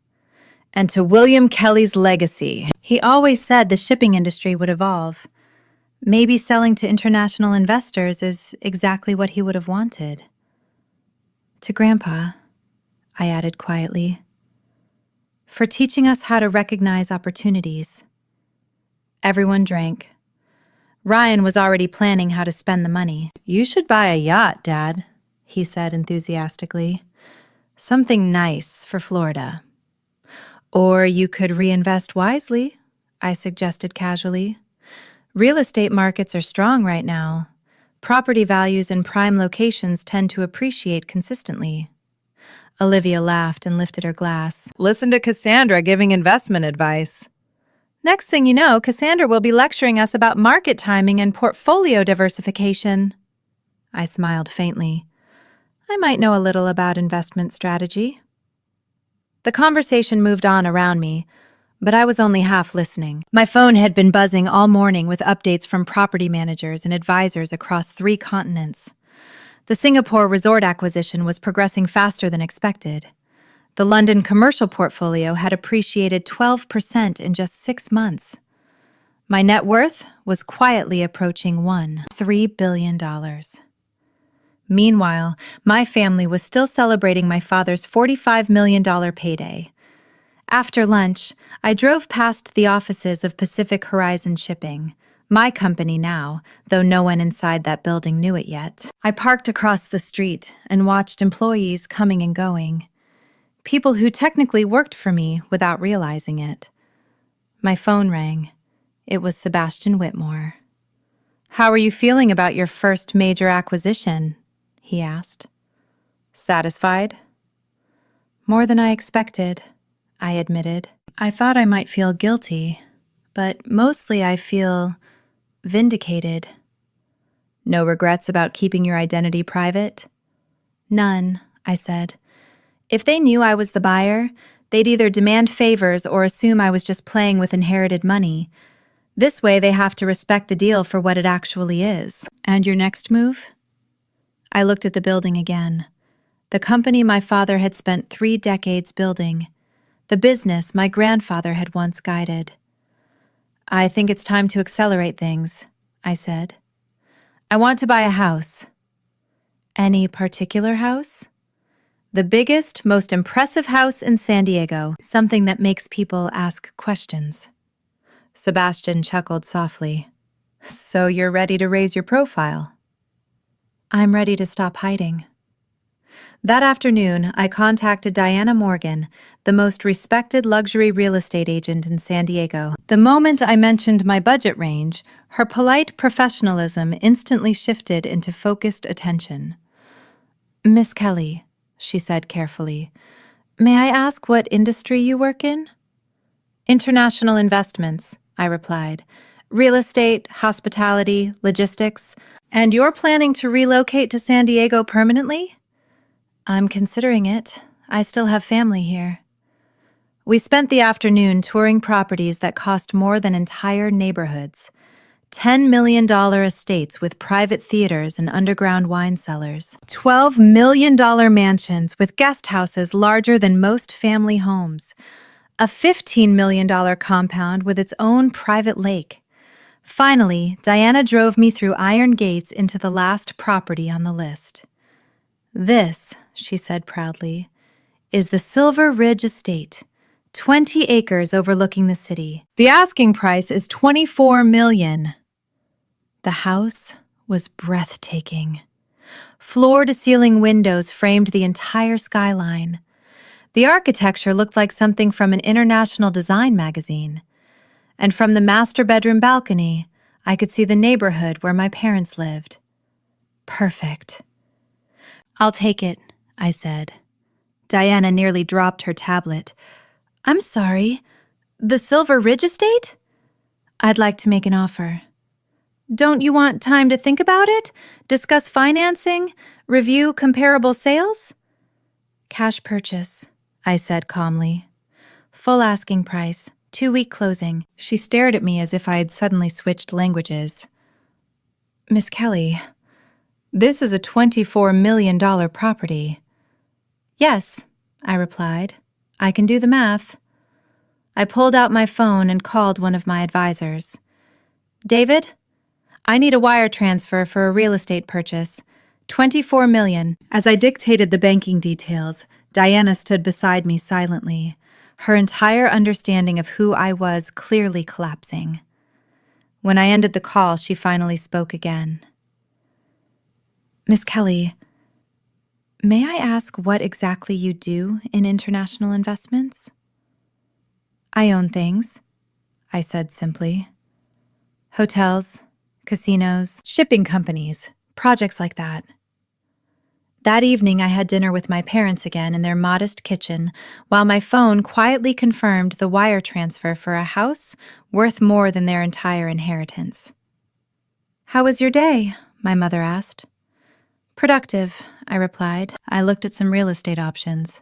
"And to William Kelly's legacy." He always said the shipping industry would evolve. Maybe selling to international investors is exactly what he would have wanted. "To Grandpa," I added quietly, "for teaching us how to recognize opportunities." Everyone drank. Ryan was already planning how to spend the money. "You should buy a yacht, Dad," he said enthusiastically. "Something nice for Florida." "Or you could reinvest wisely," I suggested casually. "Real estate markets are strong right now. Property values in prime locations tend to appreciate consistently." Olivia laughed and lifted her glass. "Listen to Cassandra giving investment advice." Next thing you know, Cassandra will be lecturing us about market timing and portfolio diversification. I smiled faintly. I might know a little about investment strategy. The conversation moved on around me, but I was only half listening. My phone had been buzzing all morning with updates from property managers and advisors across 3 continents. The Singapore resort acquisition was progressing faster than expected. The London commercial portfolio had appreciated 12% in just 6 months. My net worth was quietly approaching $3 billion. Meanwhile, my family was still celebrating my father's $45 million payday. After lunch, I drove past the offices of Pacific Horizon Shipping, my company now, though no one inside that building knew it yet. I parked across the street and watched employees coming and going. People who technically worked for me without realizing it. My phone rang. It was Sebastian Whitmore. "How are you feeling about your first major acquisition?" he asked. "Satisfied?" "More than I expected," I admitted. "I thought I might feel guilty, but mostly I feel vindicated." "No regrets about keeping your identity private?" "None," I said. "If they knew I was the buyer, they'd either demand favors or assume I was just playing with inherited money. This way they have to respect the deal for what it actually is." "And your next move?" I looked at the building again. The company my father had spent 3 decades building. The business my grandfather had once guided. "I think it's time to accelerate things," I said. "I want to buy a house." "Any particular house?" "The biggest, most impressive house in San Diego, something that makes people ask questions." Sebastian chuckled softly. "So you're ready to raise your profile?" "I'm ready to stop hiding." That afternoon, I contacted Diana Morgan, the most respected luxury real estate agent in San Diego. The moment I mentioned my budget range, her polite professionalism instantly shifted into focused attention. "Miss Kelly," she said carefully, "may I ask what industry you work in?" "International investments," I replied. "Real estate, hospitality, logistics. And you're planning to relocate to San Diego permanently?" "I'm considering it. I still have family here." We spent the afternoon touring properties that cost more than entire neighborhoods. $10 million estates with private theaters and underground wine cellars. $12 million mansions with guest houses larger than most family homes. a $15 million compound with its own private lake. Finally, Diana drove me through iron gates into the last property on the list. "This," she said proudly, "is the Silver Ridge Estate, 20 acres overlooking the city. The asking price is $24 million. The house was breathtaking. Floor-to-ceiling windows framed the entire skyline. The architecture looked like something from an international design magazine. And from the master bedroom balcony, I could see the neighborhood where my parents lived. Perfect. "I'll take it," I said. Diana nearly dropped her tablet. "I'm sorry, the Silver Ridge Estate? I'd like to make an offer." "Don't you want time to think about it? Discuss financing? Review comparable sales?" "Cash purchase," I said calmly. "Full asking price, 2-week closing." She stared at me as if I had suddenly switched languages. "Miss Kelly, this is a $24 million property." "Yes," I replied. "I can do the math." I pulled out my phone and called one of my advisors. "David, I need a wire transfer for a real estate purchase. $24 million. As I dictated the banking details, Diana stood beside me silently, her entire understanding of who I was clearly collapsing. When I ended the call, she finally spoke again. "Miss Kelly, may I ask what exactly you do in international investments?" "I own things," I said simply. "Hotels, casinos, shipping companies, projects like that." That evening, I had dinner with my parents again in their modest kitchen, while my phone quietly confirmed the wire transfer for a house worth more than their entire inheritance. "How was your day?" my mother asked. "Productive," I replied. I looked at some real estate options.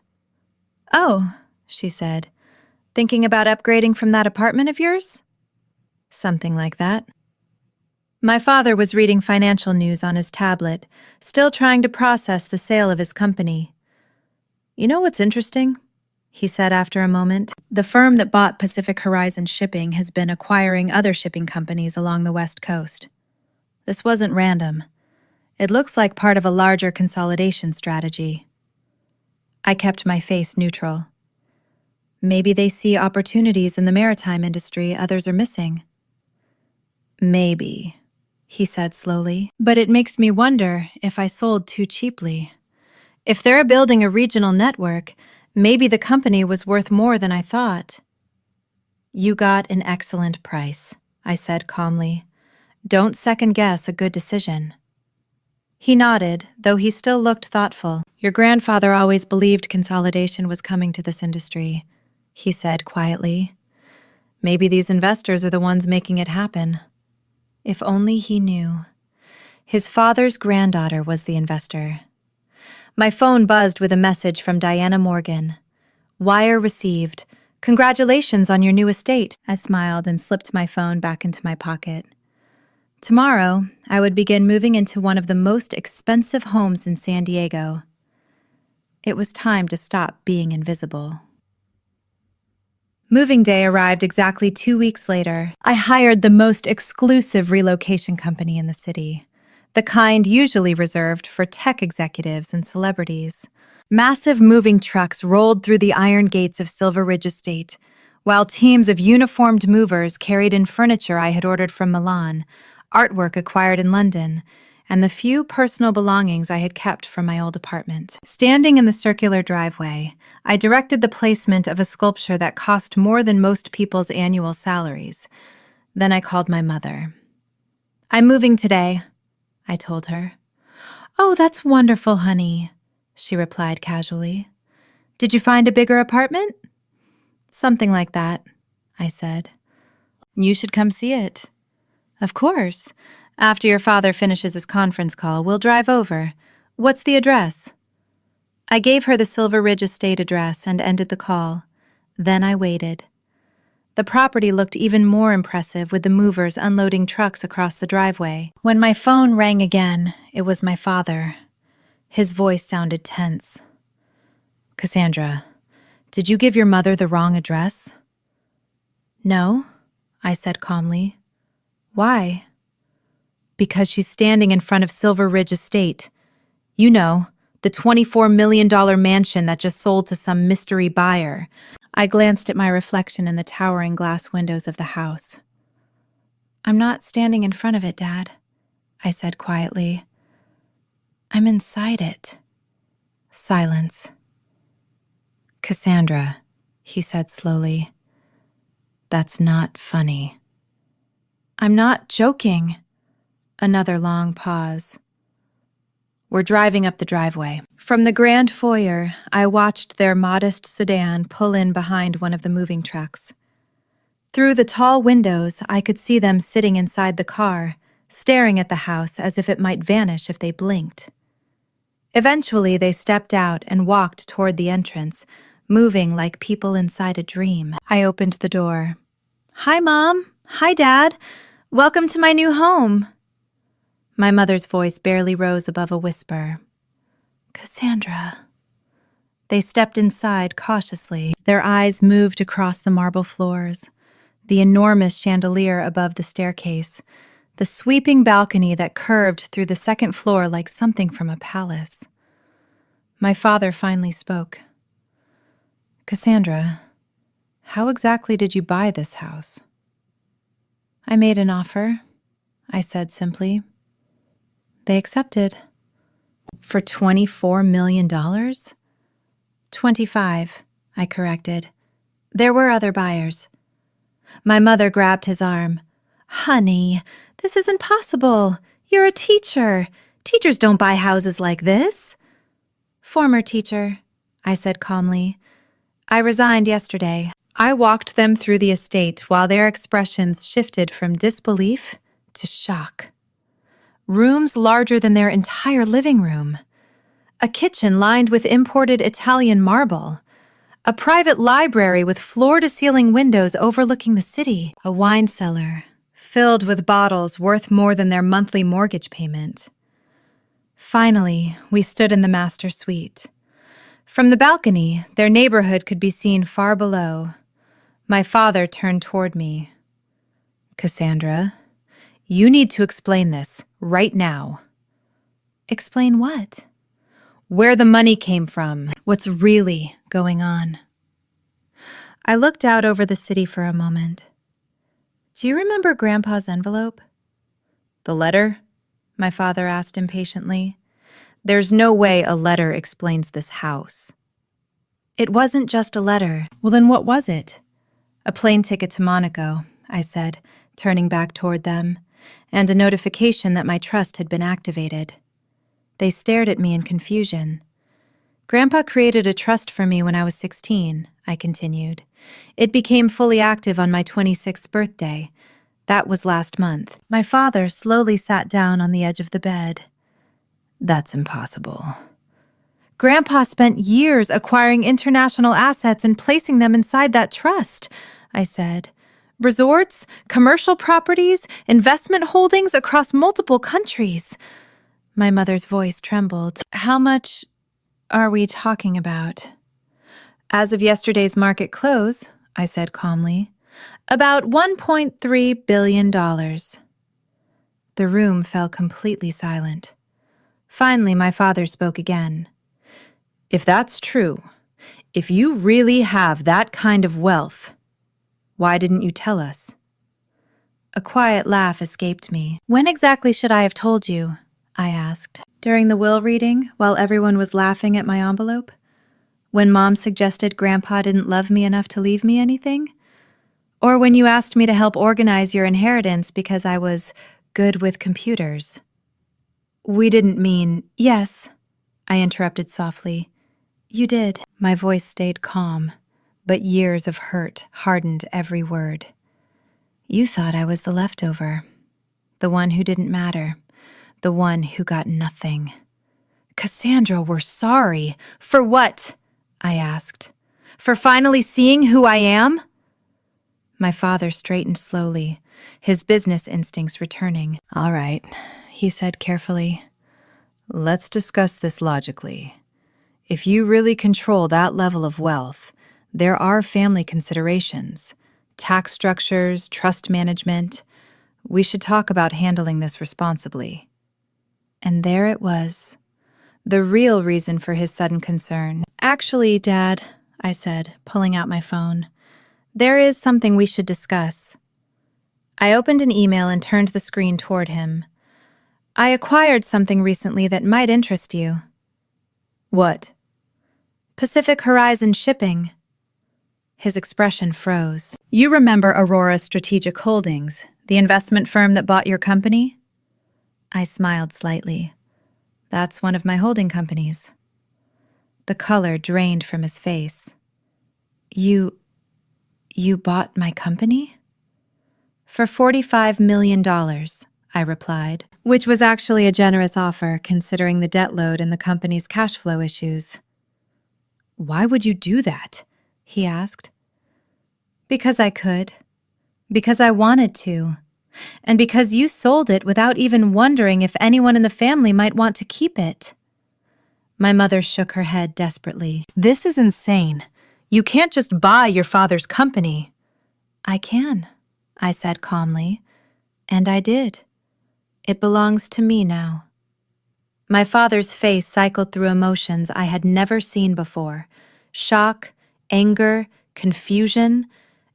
"Oh," she said, "thinking about upgrading from that apartment of yours?" "Something like that." My father was reading financial news on his tablet, still trying to process the sale of his company. "You know what's interesting?" he said after a moment. "The firm that bought Pacific Horizon Shipping has been acquiring other shipping companies along the West Coast. This wasn't random. It looks like part of a larger consolidation strategy." I kept my face neutral. "Maybe they see opportunities in the maritime industry others are missing." "Maybe," he said slowly, "but it makes me wonder if I sold too cheaply. If they're building a regional network, maybe the company was worth more than I thought." "You got an excellent price," I said calmly. "Don't second-guess a good decision." He nodded, though he still looked thoughtful. "Your grandfather always believed consolidation was coming to this industry," he said quietly. "Maybe these investors are the ones making it happen." If only he knew. His father's granddaughter was the investor. My phone buzzed with a message from Diana Morgan. "Wire received. Congratulations on your new estate." I smiled and slipped my phone back into my pocket. Tomorrow, I would begin moving into one of the most expensive homes in San Diego. It was time to stop being invisible. Moving day arrived exactly 2 weeks later. I hired the most exclusive relocation company in the city, the kind usually reserved for tech executives and celebrities. Massive moving trucks rolled through the iron gates of Silver Ridge Estate, while teams of uniformed movers carried in furniture I had ordered from Milan, artwork acquired in London, and the few personal belongings I had kept from my old apartment. Standing in the circular driveway, I directed the placement of a sculpture that cost more than most people's annual salaries. Then I called my mother. "I'm moving today," I told her. "Oh, that's wonderful, honey," she replied casually. "Did you find a bigger apartment?" "Something like that," I said. "You should come see it." "Of course. After your father finishes his conference call, we'll drive over. What's the address?" I gave her the Silver Ridge Estate address and ended the call. Then I waited. The property looked even more impressive with the movers unloading trucks across the driveway. When my phone rang again, it was my father. His voice sounded tense. "Cassandra, Did you give your mother the wrong address? No, I said calmly. Why? Because she's standing in front of Silver Ridge Estate. You know, the $24 million mansion that just sold to some mystery buyer. I glanced at my reflection in the towering glass windows of the house. I'm not standing in front of it, Dad, I said quietly. I'm inside it. Silence. Cassandra, he said slowly. That's not funny. I'm not joking. Another long pause. We're driving up the driveway. From the grand foyer, I watched their modest sedan pull in behind one of the moving trucks. Through the tall windows, I could see them sitting inside the car, staring at the house as if it might vanish if they blinked. Eventually, they stepped out and walked toward the entrance, moving like people inside a dream. I opened the door. Hi, Mom. Hi, Dad. Welcome to my new home. My mother's voice barely rose above a whisper. Cassandra. They stepped inside cautiously. Their eyes moved across the marble floors, the enormous chandelier above the staircase, the sweeping balcony that curved through the second floor like something from a palace. My father finally spoke. Cassandra, how exactly did you buy this house? I made an offer, I said simply. They accepted. For $24 million? 25, I corrected. There were other buyers. My mother grabbed his arm. Honey, this isn't possible. You're a teacher. Teachers don't buy houses like this. Former teacher, I said calmly. I resigned yesterday. I walked them through the estate while their expressions shifted from disbelief to shock. Rooms larger than their entire living room. A kitchen lined with imported Italian marble. A private library with floor-to-ceiling windows overlooking the city. A wine cellar filled with bottles worth more than their monthly mortgage payment. Finally, we stood in the master suite. From the balcony, their neighborhood could be seen far below. My father turned toward me. Cassandra, you need to explain this right now. Explain what? Where the money came from. What's really going on? I looked out over the city for a moment. Do you remember Grandpa's envelope? The letter? My father asked impatiently. There's no way a letter explains this house. It wasn't just a letter. Well, then what was it? A plane ticket to Monaco, I said, turning back toward them, and a notification that my trust had been activated. They stared at me in confusion. Grandpa created a trust for me when I was 16, I continued. It became fully active on my 26th birthday. That was last month. My father slowly sat down on the edge of the bed. That's impossible. Grandpa spent years acquiring international assets and placing them inside that trust, I said. Resorts, commercial properties, investment holdings across multiple countries. My mother's voice trembled. How much are we talking about? As of yesterday's market close, I said calmly, about $1.3 billion. The room fell completely silent. Finally, my father spoke again. If that's true, if you really have that kind of wealth, why didn't you tell us? A quiet laugh escaped me. When exactly should I have told you? I asked. During the will reading, while everyone was laughing at my envelope? When Mom suggested Grandpa didn't love me enough to leave me anything? Or when you asked me to help organize your inheritance because I was good with computers? We didn't mean, yes, I interrupted softly. You did. My voice stayed calm, but years of hurt hardened every word. You thought I was the leftover, the one who didn't matter, the one who got nothing. Cassandra, we're sorry. For what? I asked. For finally seeing who I am? My father straightened slowly, his business instincts returning. All right, he said carefully. Let's discuss this logically. If you really control that level of wealth, There are family considerations, tax structures, trust management. We should talk about handling this responsibly. And there it was, the real reason for his sudden concern. Actually, Dad, I said, pulling out my phone, there is something we should discuss. I opened an email and turned the screen toward him. I acquired something recently that might interest you. What? Pacific Horizon Shipping. His expression froze. You remember Aurora Strategic Holdings, the investment firm that bought your company? I smiled slightly. That's one of my holding companies. The color drained from his face. You bought my company? For $45 million, I replied, which was actually a generous offer considering the debt load and the company's cash flow issues. Why would you do that? He asked. Because I could. Because I wanted to. And because you sold it without even wondering if anyone in the family might want to keep it. My mother shook her head desperately. This is insane. You can't just buy your father's company. I can, I said calmly, and I did. It belongs to me now. My father's face cycled through emotions I had never seen before. Shock, anger, confusion,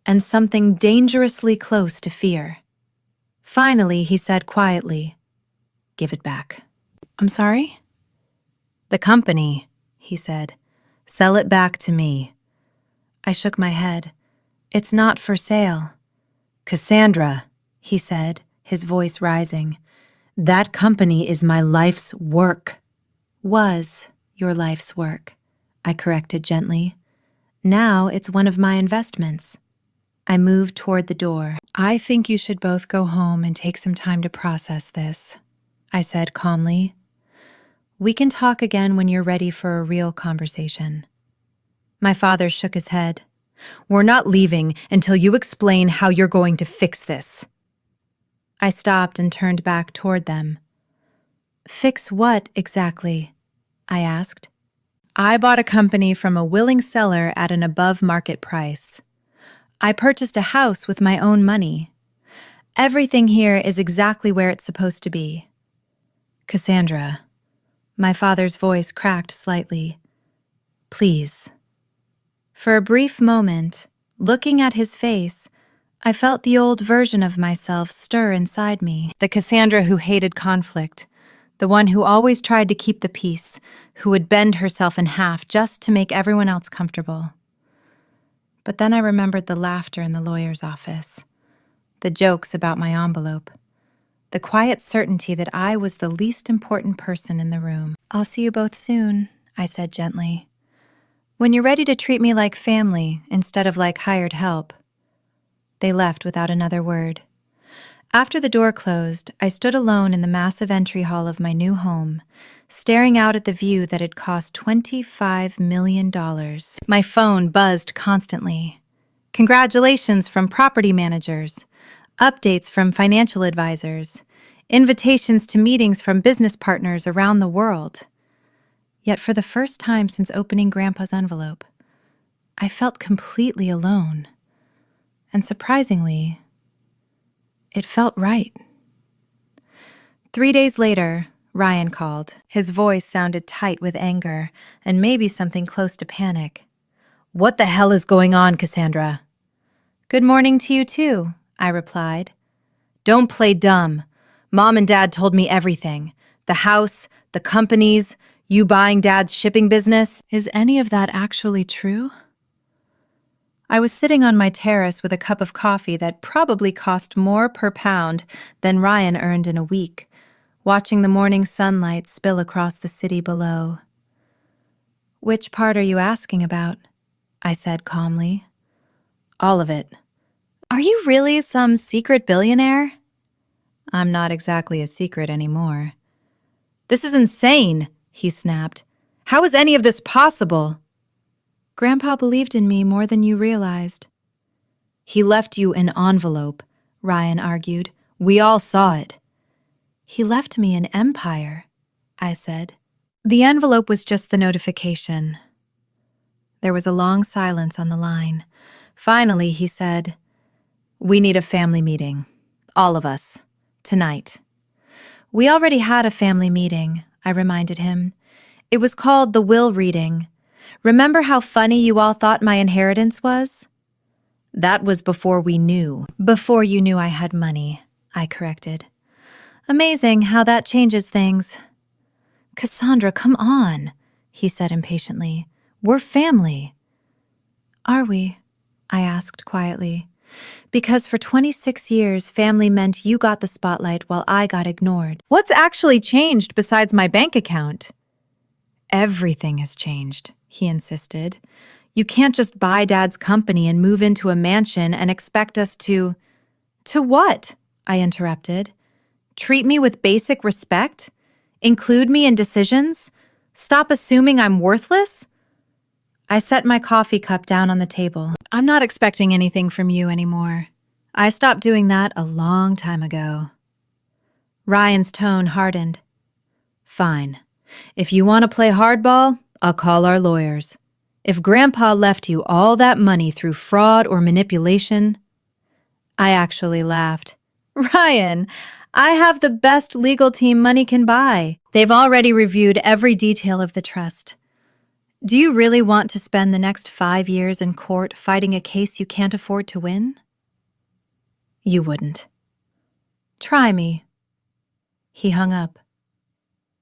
and something dangerously close to fear. Finally, he said quietly, "Give it back." I'm sorry? The company, he said. Sell it back to me. I shook my head. It's not for sale. Cassandra, he said, his voice rising. That company is my life's work. Was your life's work, I corrected gently. Now it's one of my investments. I moved toward the door. I think you should both go home and take some time to process this, I said calmly. We can talk again when you're ready for a real conversation. My father shook his head. We're not leaving until you explain how you're going to fix this. I stopped and turned back toward them. Fix what exactly? I asked. I bought a company from a willing seller at an above-market price. I purchased a house with my own money. Everything here is exactly where it's supposed to be. Cassandra, my father's voice cracked slightly. Please. For a brief moment, looking at his face, I felt the old version of myself stir inside me. The Cassandra who hated conflict, the one who always tried to keep the peace, who would bend herself in half just to make everyone else comfortable. But then I remembered the laughter in the lawyer's office, the jokes about my envelope, the quiet certainty that I was the least important person in the room. I'll see you both soon, I said gently. When you're ready to treat me like family instead of like hired help. They left without another word. After the door closed, I stood alone in the massive entry hall of my new home, staring out at the view that had cost $25 million. My phone buzzed constantly. Congratulations from property managers, updates from financial advisors, invitations to meetings from business partners around the world. Yet for the first time since opening Grandpa's envelope, I felt completely alone. And surprisingly, it felt right. 3 days later, Ryan called. His voice sounded tight with anger and maybe something close to panic. What the hell is going on, Cassandra? Good morning to you too, I replied. Don't play dumb. Mom and Dad told me everything. The house, the companies, you buying Dad's shipping business. Is any of that actually true? I was sitting on my terrace with a cup of coffee that probably cost more per pound than Ryan earned in a week, watching the morning sunlight spill across the city below. Which part are you asking about? I said calmly. All of it. Are you really some secret billionaire? I'm not exactly a secret anymore. This is insane, he snapped. How is any of this possible? Grandpa believed in me more than you realized. He left you an envelope, Ryan argued. We all saw it. He left me an empire, I said. The envelope was just the notification. There was a long silence on the line. Finally, he said, "We need a family meeting. All of us. Tonight." "We already had a family meeting," I reminded him. "It was called the will reading. Remember how funny you all thought my inheritance was?" "That was before we knew." "Before you knew I had money," I corrected. "Amazing how that changes things." "Cassandra, come on," he said impatiently. "We're family." "Are we?" I asked quietly. "Because for 26 years, family meant you got the spotlight while I got ignored." "What's actually changed besides my bank account?" "Everything has changed," he insisted. "You can't just buy Dad's company and move into a mansion and expect us to—" "To what?" I interrupted. "Treat me with basic respect? Include me in decisions? Stop assuming I'm worthless?" I set my coffee cup down on the table. "I'm not expecting anything from you anymore. I stopped doing that a long time ago." Ryan's tone hardened. "Fine. If you want to play hardball, I'll call our lawyers. If Grandpa left you all that money through fraud or manipulation—" I actually laughed. "Ryan, I have the best legal team money can buy. They've already reviewed every detail of the trust. Do you really want to spend the next 5 years in court fighting a case you can't afford to win?" "You wouldn't." "Try me." He hung up.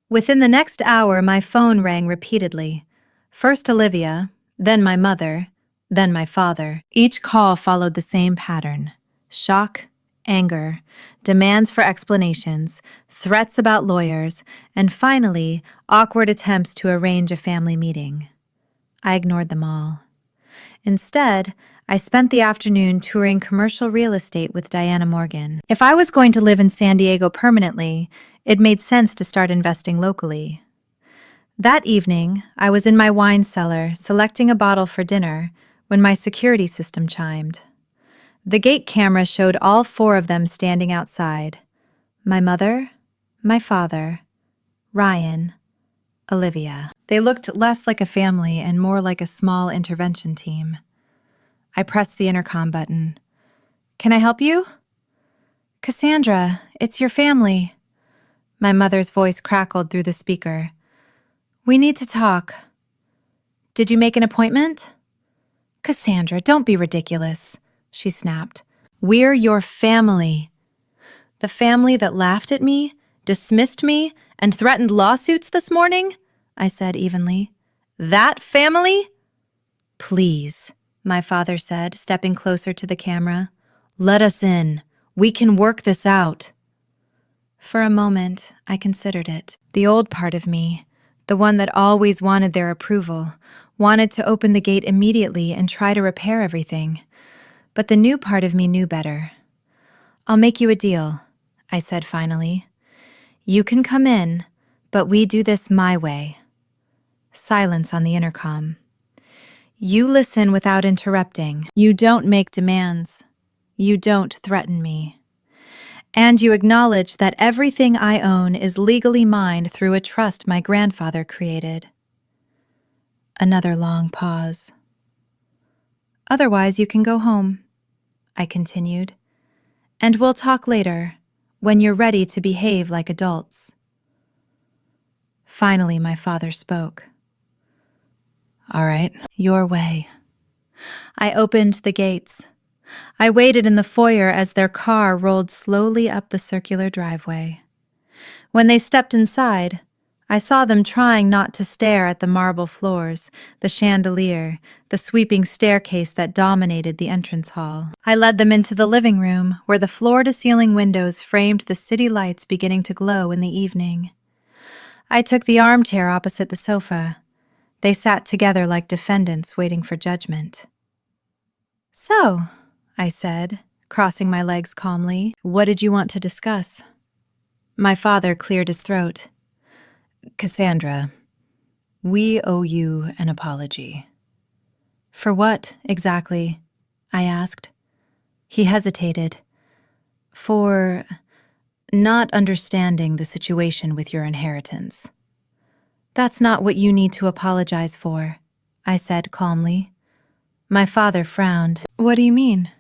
Within the next hour, my phone rang repeatedly. First Olivia, then my mother, then my father. Each call followed the same pattern: shock, anger, demands for explanations, threats about lawyers, and finally, awkward attempts to arrange a family meeting. I ignored them all. Instead, I spent the afternoon touring commercial real estate with Diana Morgan. If I was going to live in San Diego permanently, it made sense to start investing locally. That evening, I was in my wine cellar selecting a bottle for dinner when my security system chimed. The gate camera showed all 4 of them standing outside: my mother, my father, Ryan, Olivia. They looked less like a family and more like a small intervention team. I pressed the intercom button. "Can I help you?" "Cassandra, it's your family." My mother's voice crackled through the speaker. "We need to talk." "Did you make an appointment?" "Cassandra, don't be ridiculous," she snapped. "We're your family." "The family that laughed at me, dismissed me, and threatened lawsuits this morning?" I said evenly. "That family?" "Please," my father said, stepping closer to the camera. "Let us in. We can work this out." For a moment, I considered it. The old part of me, the one that always wanted their approval, wanted to open the gate immediately and try to repair everything. But the new part of me knew better. "I'll make you a deal," I said finally. "You can come in, but we do this my way." Silence on the intercom. "You listen without interrupting. You don't make demands. You don't threaten me. And you acknowledge that everything I own is legally mine through a trust my grandfather created." Another long pause. "Otherwise, you can go home," I continued. "And we'll talk later, when you're ready to behave like adults." Finally, my father spoke. "All right, your way." I opened the gates. I waited in the foyer as their car rolled slowly up the circular driveway. When they stepped inside, I saw them trying not to stare at the marble floors, the chandelier, the sweeping staircase that dominated the entrance hall. I led them into the living room, where the floor-to-ceiling windows framed the city lights beginning to glow in the evening. I took the armchair opposite the sofa. They sat together like defendants waiting for judgment. "So," I said, crossing my legs calmly, "what did you want to discuss?" My father cleared his throat. "Cassandra, we owe you an apology." "For what, exactly?" I asked. He hesitated. "For not understanding the situation with your inheritance." "That's not what you need to apologize for," I said calmly. My father frowned. What do you mean?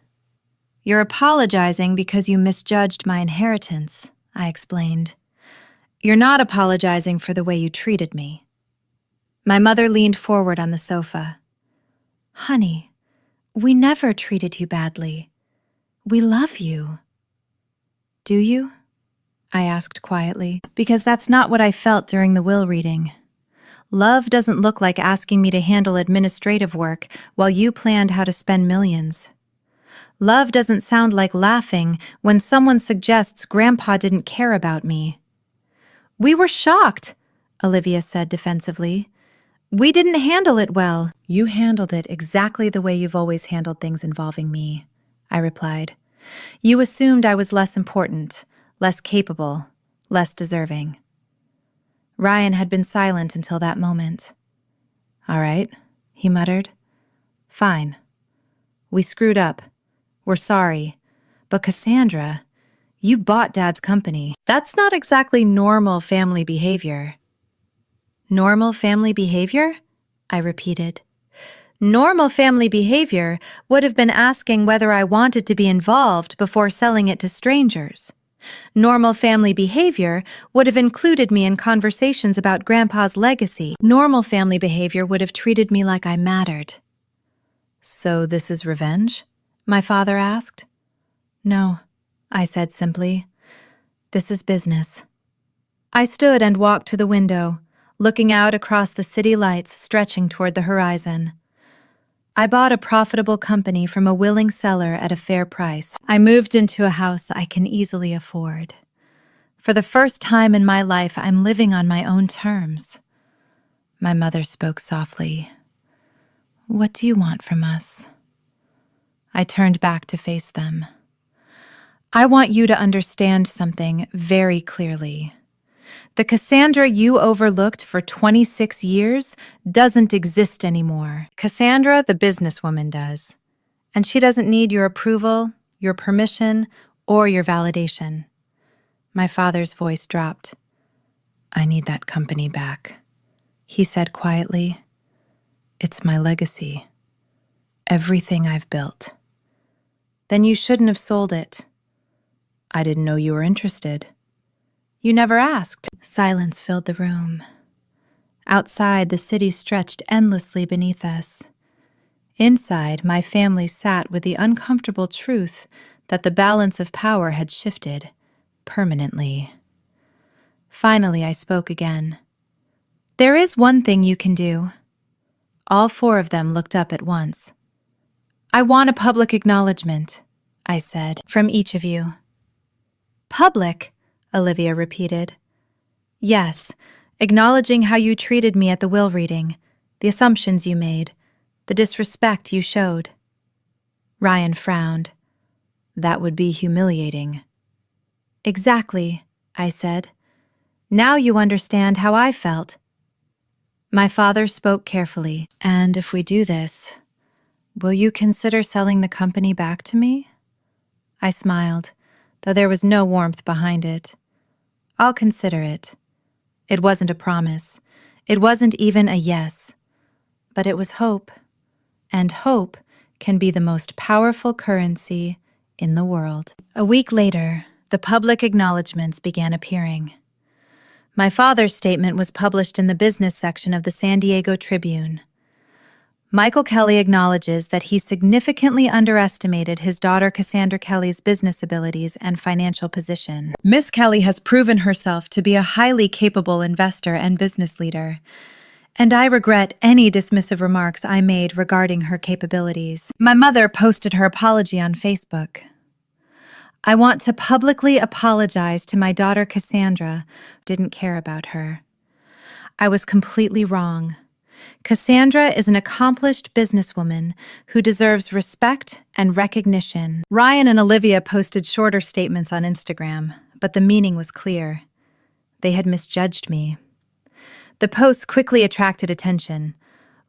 You're apologizing because you misjudged my inheritance, I explained. You're not apologizing for the way you treated me. My mother leaned forward on the sofa. Honey, we never treated you badly. We love you. Do you? I asked quietly, because that's not what I felt during the will reading. Love doesn't look like asking me to handle administrative work while you planned how to spend millions. Love doesn't sound like laughing when someone suggests Grandpa didn't care about me. We were shocked, Olivia said defensively. We didn't handle it well. You handled it exactly the way you've always handled things involving me, I replied. You assumed I was less important, less capable, less deserving. Ryan had been silent until that moment. All right, he muttered. Fine. We screwed up. We're sorry. But Cassandra, you bought Dad's company. That's not exactly normal family behavior. Normal family behavior? I repeated. Normal family behavior would have been asking whether I wanted to be involved before selling it to strangers. Normal family behavior would have included me in conversations about Grandpa's legacy. Normal family behavior would have treated me like I mattered. So this is revenge? My father asked. No, I said simply. This is business. I stood and walked to the window, looking out across the city lights stretching toward the horizon. I bought a profitable company from a willing seller at a fair price. I moved into a house I can easily afford. For the first time in my life, I'm living on my own terms. My mother spoke softly. What do you want from us? I turned back to face them. I want you to understand something very clearly. The Cassandra you overlooked for 26 years doesn't exist anymore. Cassandra, the businesswoman, does. And she doesn't need your approval, your permission, or your validation. My father's voice dropped. I need that company back, he said quietly. It's my legacy. Everything I've built. Then you shouldn't have sold it. I didn't know you were interested. You never asked. Silence filled the room. Outside, the city stretched endlessly beneath us. Inside, my family sat with the uncomfortable truth that the balance of power had shifted permanently. Finally, I spoke again. There is one thing you can do. All four of them looked up at once. I want a public acknowledgement, I said, from each of you. Public? Olivia repeated. Yes, acknowledging how you treated me at the will reading, the assumptions you made, the disrespect you showed. Ryan frowned. That would be humiliating. Exactly, I said. Now you understand how I felt. My father spoke carefully. And if we do this, will you consider selling the company back to me? I smiled, though there was no warmth behind it. I'll consider it. It wasn't a promise. It wasn't even a yes. But it was hope. And hope can be the most powerful currency in the world. A week later, the public acknowledgments began appearing. My father's statement was published in the business section of the San Diego Tribune. Michael Kelly acknowledges that he significantly underestimated his daughter Cassandra Kelly's business abilities and financial position. Miss Kelly has proven herself to be a highly capable investor and business leader, and I regret any dismissive remarks I made regarding her capabilities. My mother posted her apology on Facebook. I want to publicly apologize to my daughter Cassandra, who didn't care about her. I was completely wrong. Cassandra is an accomplished businesswoman who deserves respect and recognition. Ryan and Olivia posted shorter statements on Instagram, but the meaning was clear. They had misjudged me. The posts quickly attracted attention.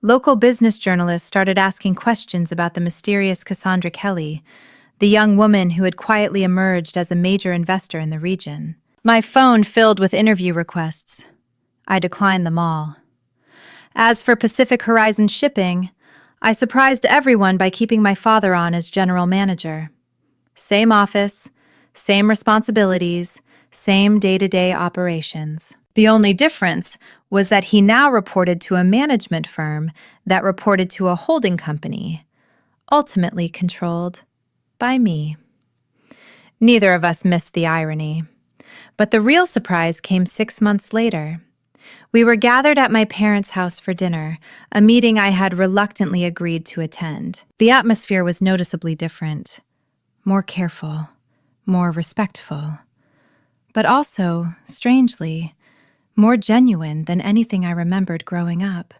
Local business journalists started asking questions about the mysterious Cassandra Kelly, the young woman who had quietly emerged as a major investor in the region. My phone filled with interview requests. I declined them all. As for Pacific Horizon Shipping, I surprised everyone by keeping my father on as general manager. Same office, same responsibilities, same day-to-day operations. The only difference was that he now reported to a management firm that reported to a holding company, ultimately controlled by me. Neither of us missed the irony. But the real surprise came 6 months later. We were gathered at my parents' house for dinner, a meeting I had reluctantly agreed to attend. The atmosphere was noticeably different, more careful, more respectful, but also, strangely, more genuine than anything I remembered growing up.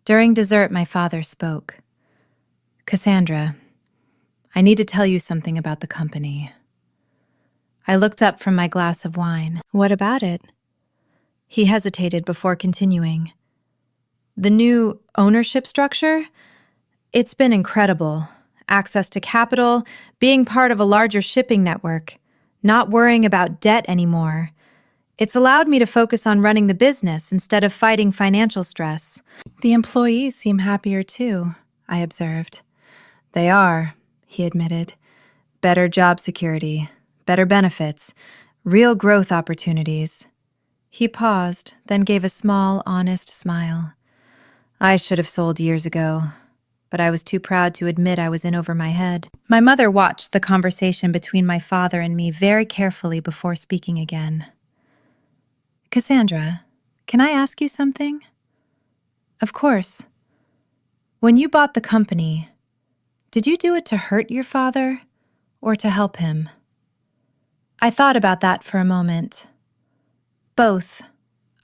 During dessert, my father spoke. "Cassandra, I need to tell you something about the company." I looked up from my glass of wine. "What about it?" He hesitated before continuing. "The new ownership structure? It's been incredible. Access to capital, being part of a larger shipping network, not worrying about debt anymore. It's allowed me to focus on running the business instead of fighting financial stress. The employees seem happier too," I observed. "They are," he admitted. "Better job security, better benefits, real growth opportunities." He paused, then gave a small, honest smile. "I should have sold years ago, but I was too proud to admit I was in over my head." My mother watched the conversation between my father and me very carefully before speaking again. "Cassandra, can I ask you something?" "Of course. When you bought the company, did you do it to hurt your father or to help him?" I thought about that for a moment. "Both,"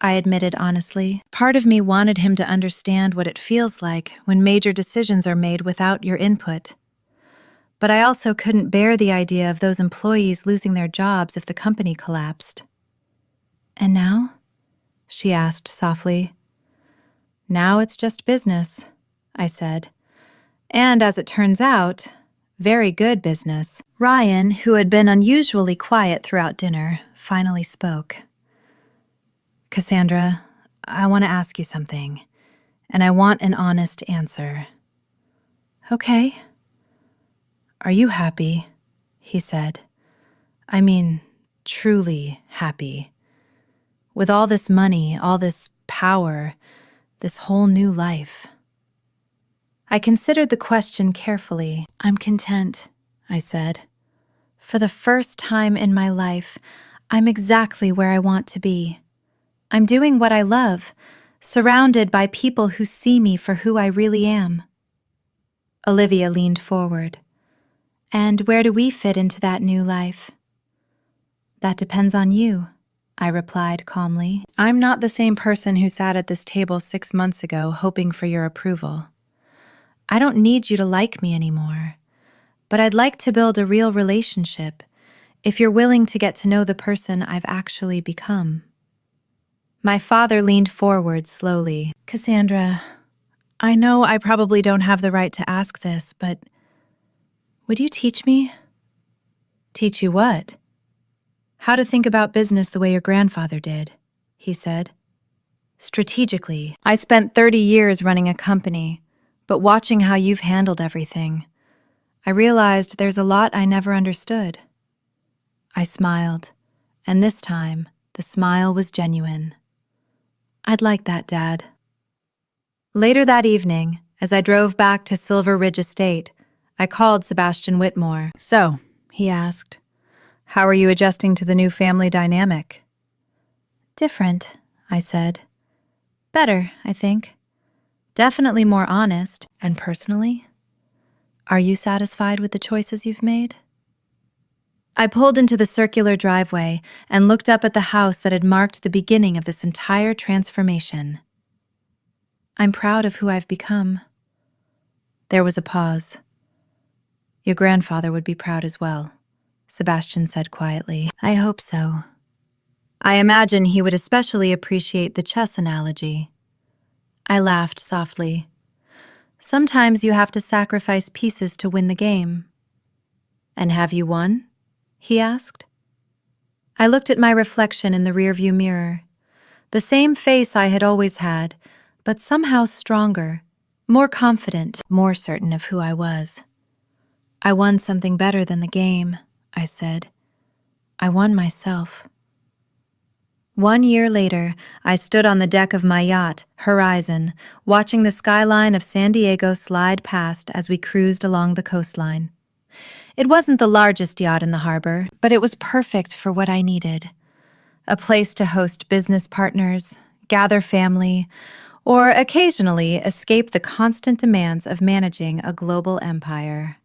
I admitted honestly. Part of me wanted him to understand what it feels like when major decisions are made without your input. But I also couldn't bear the idea of those employees losing their jobs if the company collapsed. "And now?" she asked softly. "Now it's just business," I said. "And as it turns out, very good business." Ryan, who had been unusually quiet throughout dinner, finally spoke. "Cassandra, I want to ask you something, and I want an honest answer." "Okay." "Are you happy?" he said. "I mean, truly happy. With all this money, all this power, this whole new life." I considered the question carefully. "I'm content," I said. "For the first time in my life, I'm exactly where I want to be. I'm doing what I love, surrounded by people who see me for who I really am." Olivia leaned forward. "And where do we fit into that new life?" "That depends on you," I replied calmly. "I'm not the same person who sat at this table 6 months ago hoping for your approval. I don't need you to like me anymore, but I'd like to build a real relationship if you're willing to get to know the person I've actually become." My father leaned forward slowly. "Cassandra, I know I probably don't have the right to ask this, but would you teach me?" "Teach you what?" "How to think about business the way your grandfather did," he said. "Strategically. I spent 30 years running a company, but watching how you've handled everything, I realized there's a lot I never understood." I smiled, and this time, the smile was genuine. "I'd like that, Dad." Later that evening, as I drove back to Silver Ridge Estate, I called Sebastian Whitmore. "So," he asked, "how are you adjusting to the new family dynamic?" "Different," I said. "Better, I think. Definitely more honest. And personally, are you satisfied with the choices you've made?" I pulled into the circular driveway and looked up at the house that had marked the beginning of this entire transformation. "I'm proud of who I've become." There was a pause. "Your grandfather would be proud as well," Sebastian said quietly. "I hope so. I imagine he would especially appreciate the chess analogy." I laughed softly. "Sometimes you have to sacrifice pieces to win the game." "And have you won?" he asked. I looked at my reflection in the rearview mirror. The same face I had always had, but somehow stronger, more confident, more certain of who I was. I won something better than the game, I said. I won myself. 1 year later, I stood on the deck of my yacht, Horizon, watching the skyline of San Diego slide past as we cruised along the coastline. It wasn't the largest yacht in the harbor, but it was perfect for what I needed. A place to host business partners, gather family, or occasionally escape the constant demands of managing a global empire.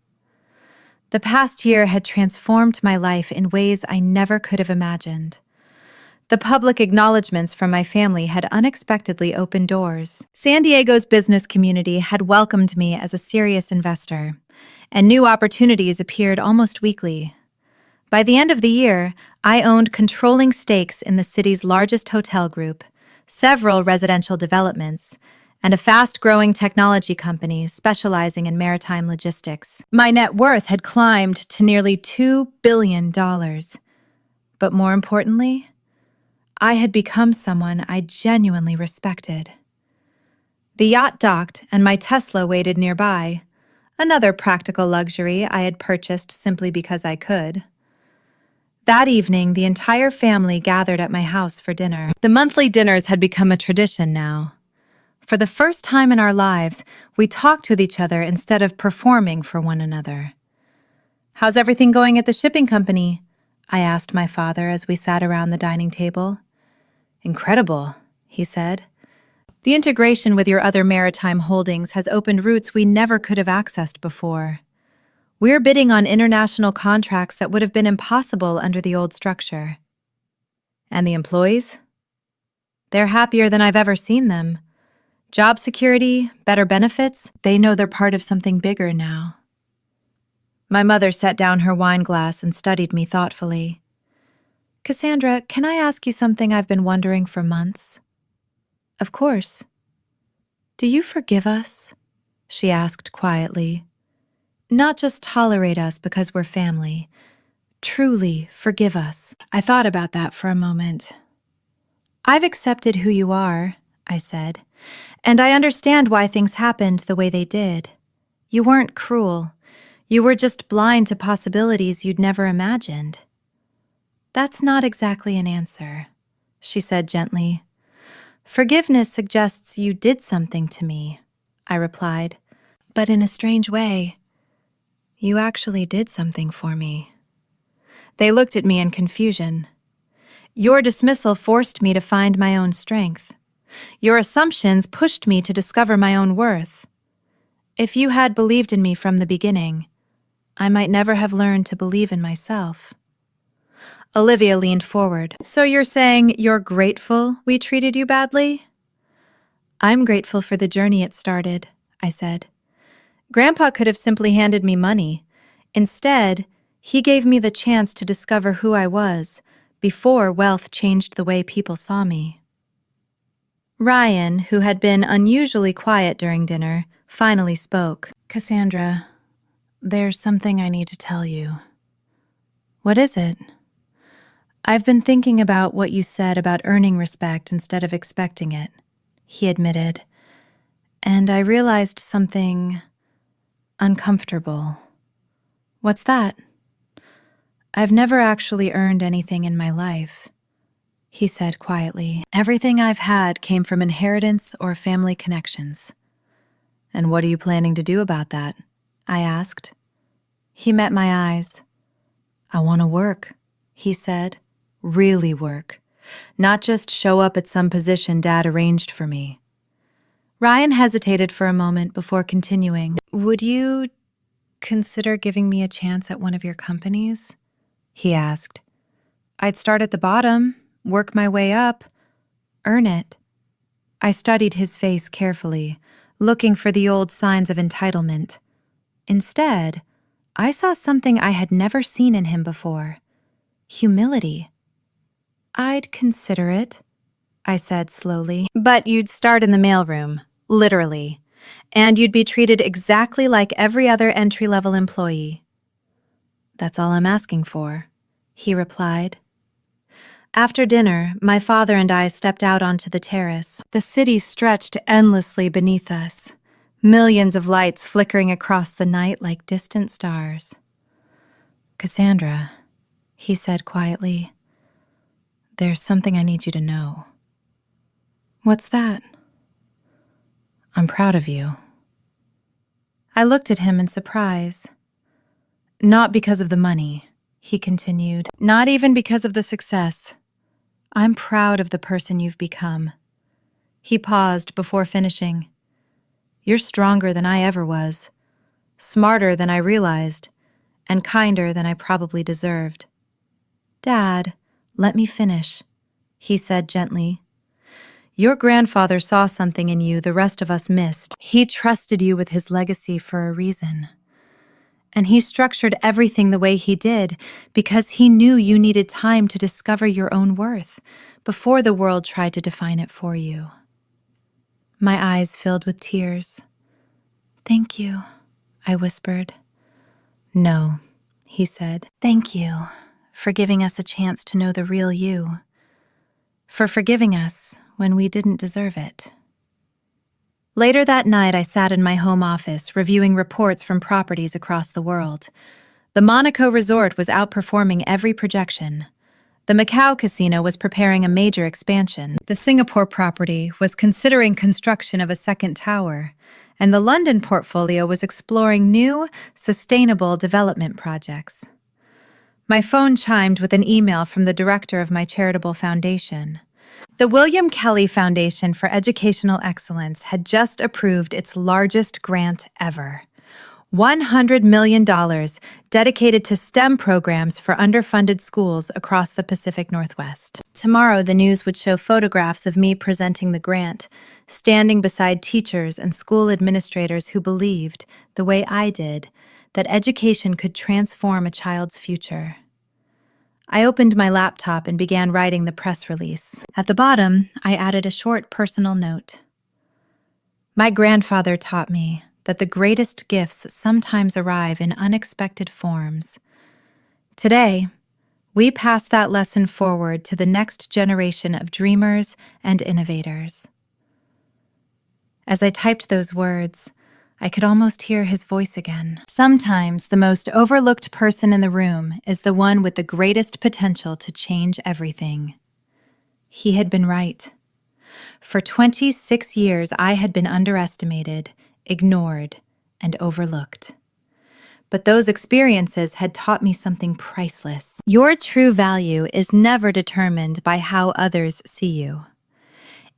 The past year had transformed my life in ways I never could have imagined. The public acknowledgments from my family had unexpectedly opened doors. San Diego's business community had welcomed me as a serious investor, and new opportunities appeared almost weekly. By the end of the year, I owned controlling stakes in the city's largest hotel group, several residential developments, and a fast-growing technology company specializing in maritime logistics. My net worth had climbed to nearly $2 billion. But more importantly, I had become someone I genuinely respected. The yacht docked and my Tesla waited nearby, another practical luxury I had purchased simply because I could. That evening, the entire family gathered at my house for dinner. The monthly dinners had become a tradition now. For the first time in our lives, we talked with each other instead of performing for one another. "How's everything going at the shipping company?" I asked my father as we sat around the dining table. "Incredible," he said. "The integration with your other maritime holdings has opened routes we never could have accessed before. We're bidding on international contracts that would have been impossible under the old structure." "And the employees?" "They're happier than I've ever seen them. Job security, better benefits, they know they're part of something bigger now." My mother set down her wine glass and studied me thoughtfully. "Cassandra, can I ask you something I've been wondering for months?" "Of course." "Do you forgive us?" she asked quietly. "Not just tolerate us because we're family. Truly forgive us." I thought about that for a moment. "I've accepted who you are," I said, "and I understand why things happened the way they did. You weren't cruel. You were just blind to possibilities you'd never imagined." "That's not exactly an answer," she said gently. "Forgiveness suggests you did something to me," I replied. "But in a strange way, you actually did something for me." They looked at me in confusion. "Your dismissal forced me to find my own strength. Your assumptions pushed me to discover my own worth. If you had believed in me from the beginning, I might never have learned to believe in myself." Olivia leaned forward. "So you're saying you're grateful we treated you badly?" "I'm grateful for the journey it started," I said. "Grandpa could have simply handed me money. Instead, he gave me the chance to discover who I was before wealth changed the way people saw me." Ryan, who had been unusually quiet during dinner, finally spoke. "Cassandra, there's something I need to tell you." "What is it?" "I've been thinking about what you said about earning respect instead of expecting it," he admitted, "and I realized something uncomfortable." "What's that?" "I've never actually earned anything in my life," he said quietly. "Everything I've had came from inheritance or family connections." "And what are you planning to do about that?" I asked. He met my eyes. "I want to work," he said. "Really work. Not just show up at some position Dad arranged for me." Ryan hesitated for a moment before continuing. "Would you consider giving me a chance at one of your companies?" he asked. "I'd start at the bottom, work my way up, earn it." I studied his face carefully, looking for the old signs of entitlement. Instead, I saw something I had never seen in him before: humility. "I'd consider it," I said slowly. "But you'd start in the mailroom, literally, and you'd be treated exactly like every other entry-level employee." "That's all I'm asking for," he replied. After dinner, my father and I stepped out onto the terrace. The city stretched endlessly beneath us, millions of lights flickering across the night like distant stars. "Cassandra," he said quietly, "there's something I need you to know." "What's that?" "I'm proud of you." I looked at him in surprise. "Not because of the money," he continued. "Not even because of the success. I'm proud of the person you've become." He paused before finishing. "You're stronger than I ever was, smarter than I realized, and kinder than I probably deserved." "Dad, let me finish," he said gently. "Your grandfather saw something in you the rest of us missed. He trusted you with his legacy for a reason. And he structured everything the way he did because he knew you needed time to discover your own worth before the world tried to define it for you." My eyes filled with tears. "Thank you," I whispered. "No," he said. "Thank you for giving us a chance to know the real you. For forgiving us when we didn't deserve it." Later that night, I sat in my home office reviewing reports from properties across the world. The Monaco resort was outperforming every projection. The Macau casino was preparing a major expansion. The Singapore property was considering construction of a second tower, and the London portfolio was exploring new, sustainable development projects. My phone chimed with an email from the director of my charitable foundation. The William Kelly Foundation for Educational Excellence had just approved its largest grant ever. $100 million dedicated to STEM programs for underfunded schools across the Pacific Northwest. Tomorrow, the news would show photographs of me presenting the grant, standing beside teachers and school administrators who believed, the way I did, that education could transform a child's future. I opened my laptop and began writing the press release. At the bottom, I added a short personal note. "My grandfather taught me that the greatest gifts sometimes arrive in unexpected forms. Today, we pass that lesson forward to the next generation of dreamers and innovators." As I typed those words, I could almost hear his voice again. Sometimes the most overlooked person in the room is the one with the greatest potential to change everything. He had been right. For 26 years, I had been underestimated, ignored, and overlooked. But those experiences had taught me something priceless. Your true value is never determined by how others see you.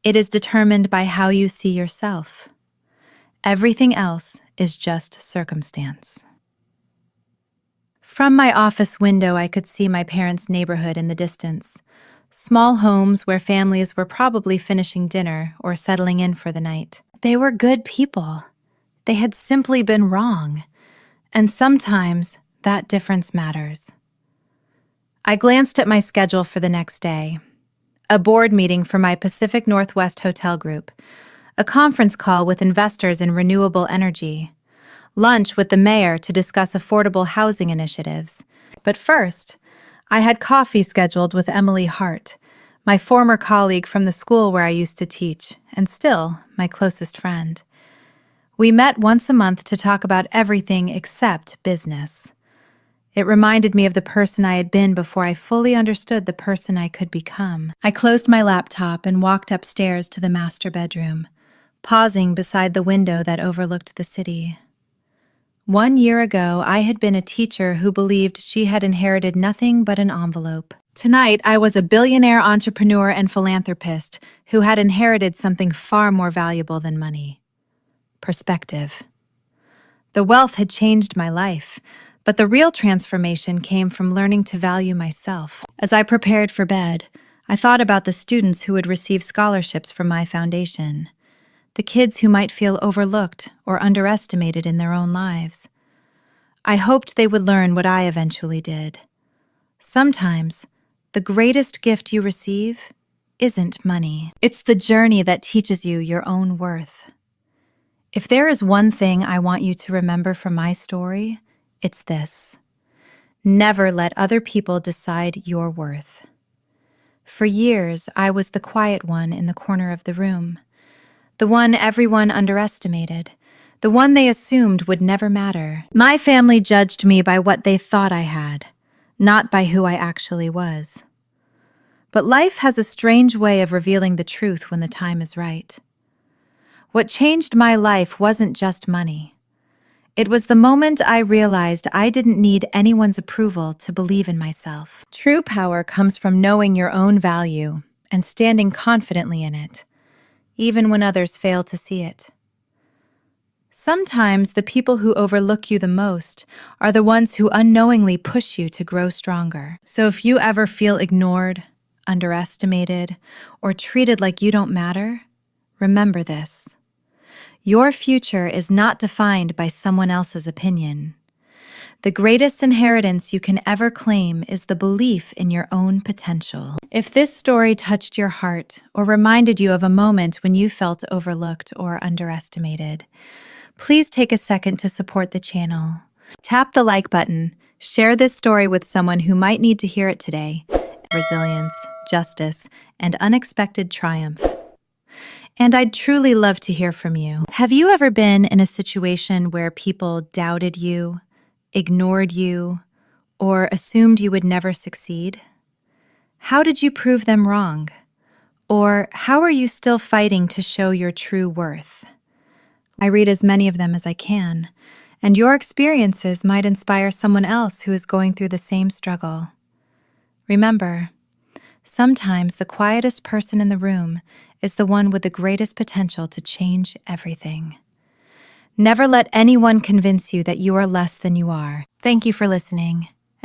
It is determined by how you see yourself. Everything else is just circumstance. From my office window, I could see my parents' neighborhood in the distance. Small homes where families were probably finishing dinner or settling in for the night. They were good people. They had simply been wrong. And sometimes that difference matters. I glanced at my schedule for the next day. A board meeting for my Pacific Northwest hotel group. A conference call with investors in renewable energy. Lunch with the mayor to discuss affordable housing initiatives. But first, I had coffee scheduled with Emily Hart, my former colleague from the school where I used to teach, and still my closest friend. We met once a month to talk about everything except business. It reminded me of the person I had been before I fully understood the person I could become. I closed my laptop and walked upstairs to the master bedroom, pausing beside the window that overlooked the city. 1 year ago, I had been a teacher who believed she had inherited nothing but an envelope. Tonight, I was a billionaire entrepreneur and philanthropist who had inherited something far more valuable than money: perspective. The wealth had changed my life, but the real transformation came from learning to value myself. As I prepared for bed, I thought about the students who would receive scholarships from my foundation. The kids who might feel overlooked or underestimated in their own lives. I hoped they would learn what I eventually did. Sometimes, the greatest gift you receive isn't money. It's the journey that teaches you your own worth. If there is one thing I want you to remember from my story, it's this: never let other people decide your worth. For years, I was the quiet one in the corner of the room, the one everyone underestimated, the one they assumed would never matter. My family judged me by what they thought I had, not by who I actually was. But life has a strange way of revealing the truth when the time is right. What changed my life wasn't just money. It was the moment I realized I didn't need anyone's approval to believe in myself. True power comes from knowing your own value and standing confidently in it, even when others fail to see it. Sometimes the people who overlook you the most are the ones who unknowingly push you to grow stronger. So if you ever feel ignored, underestimated, or treated like you don't matter, remember this. Your future is not defined by someone else's opinion. The greatest inheritance you can ever claim is the belief in your own potential. If this story touched your heart or reminded you of a moment when you felt overlooked or underestimated, please take a second to support the channel. Tap the like button, share this story with someone who might need to hear it today. Resilience, justice, and unexpected triumph. And I'd truly love to hear from you. Have you ever been in a situation where people doubted you, ignored you, or assumed you would never succeed? How did you prove them wrong? Or how are you still fighting to show your true worth? I read as many of them as I can, and your experiences might inspire someone else who is going through the same struggle. Remember, sometimes the quietest person in the room is the one with the greatest potential to change everything. Never let anyone convince you that you are less than you are. Thank you for listening.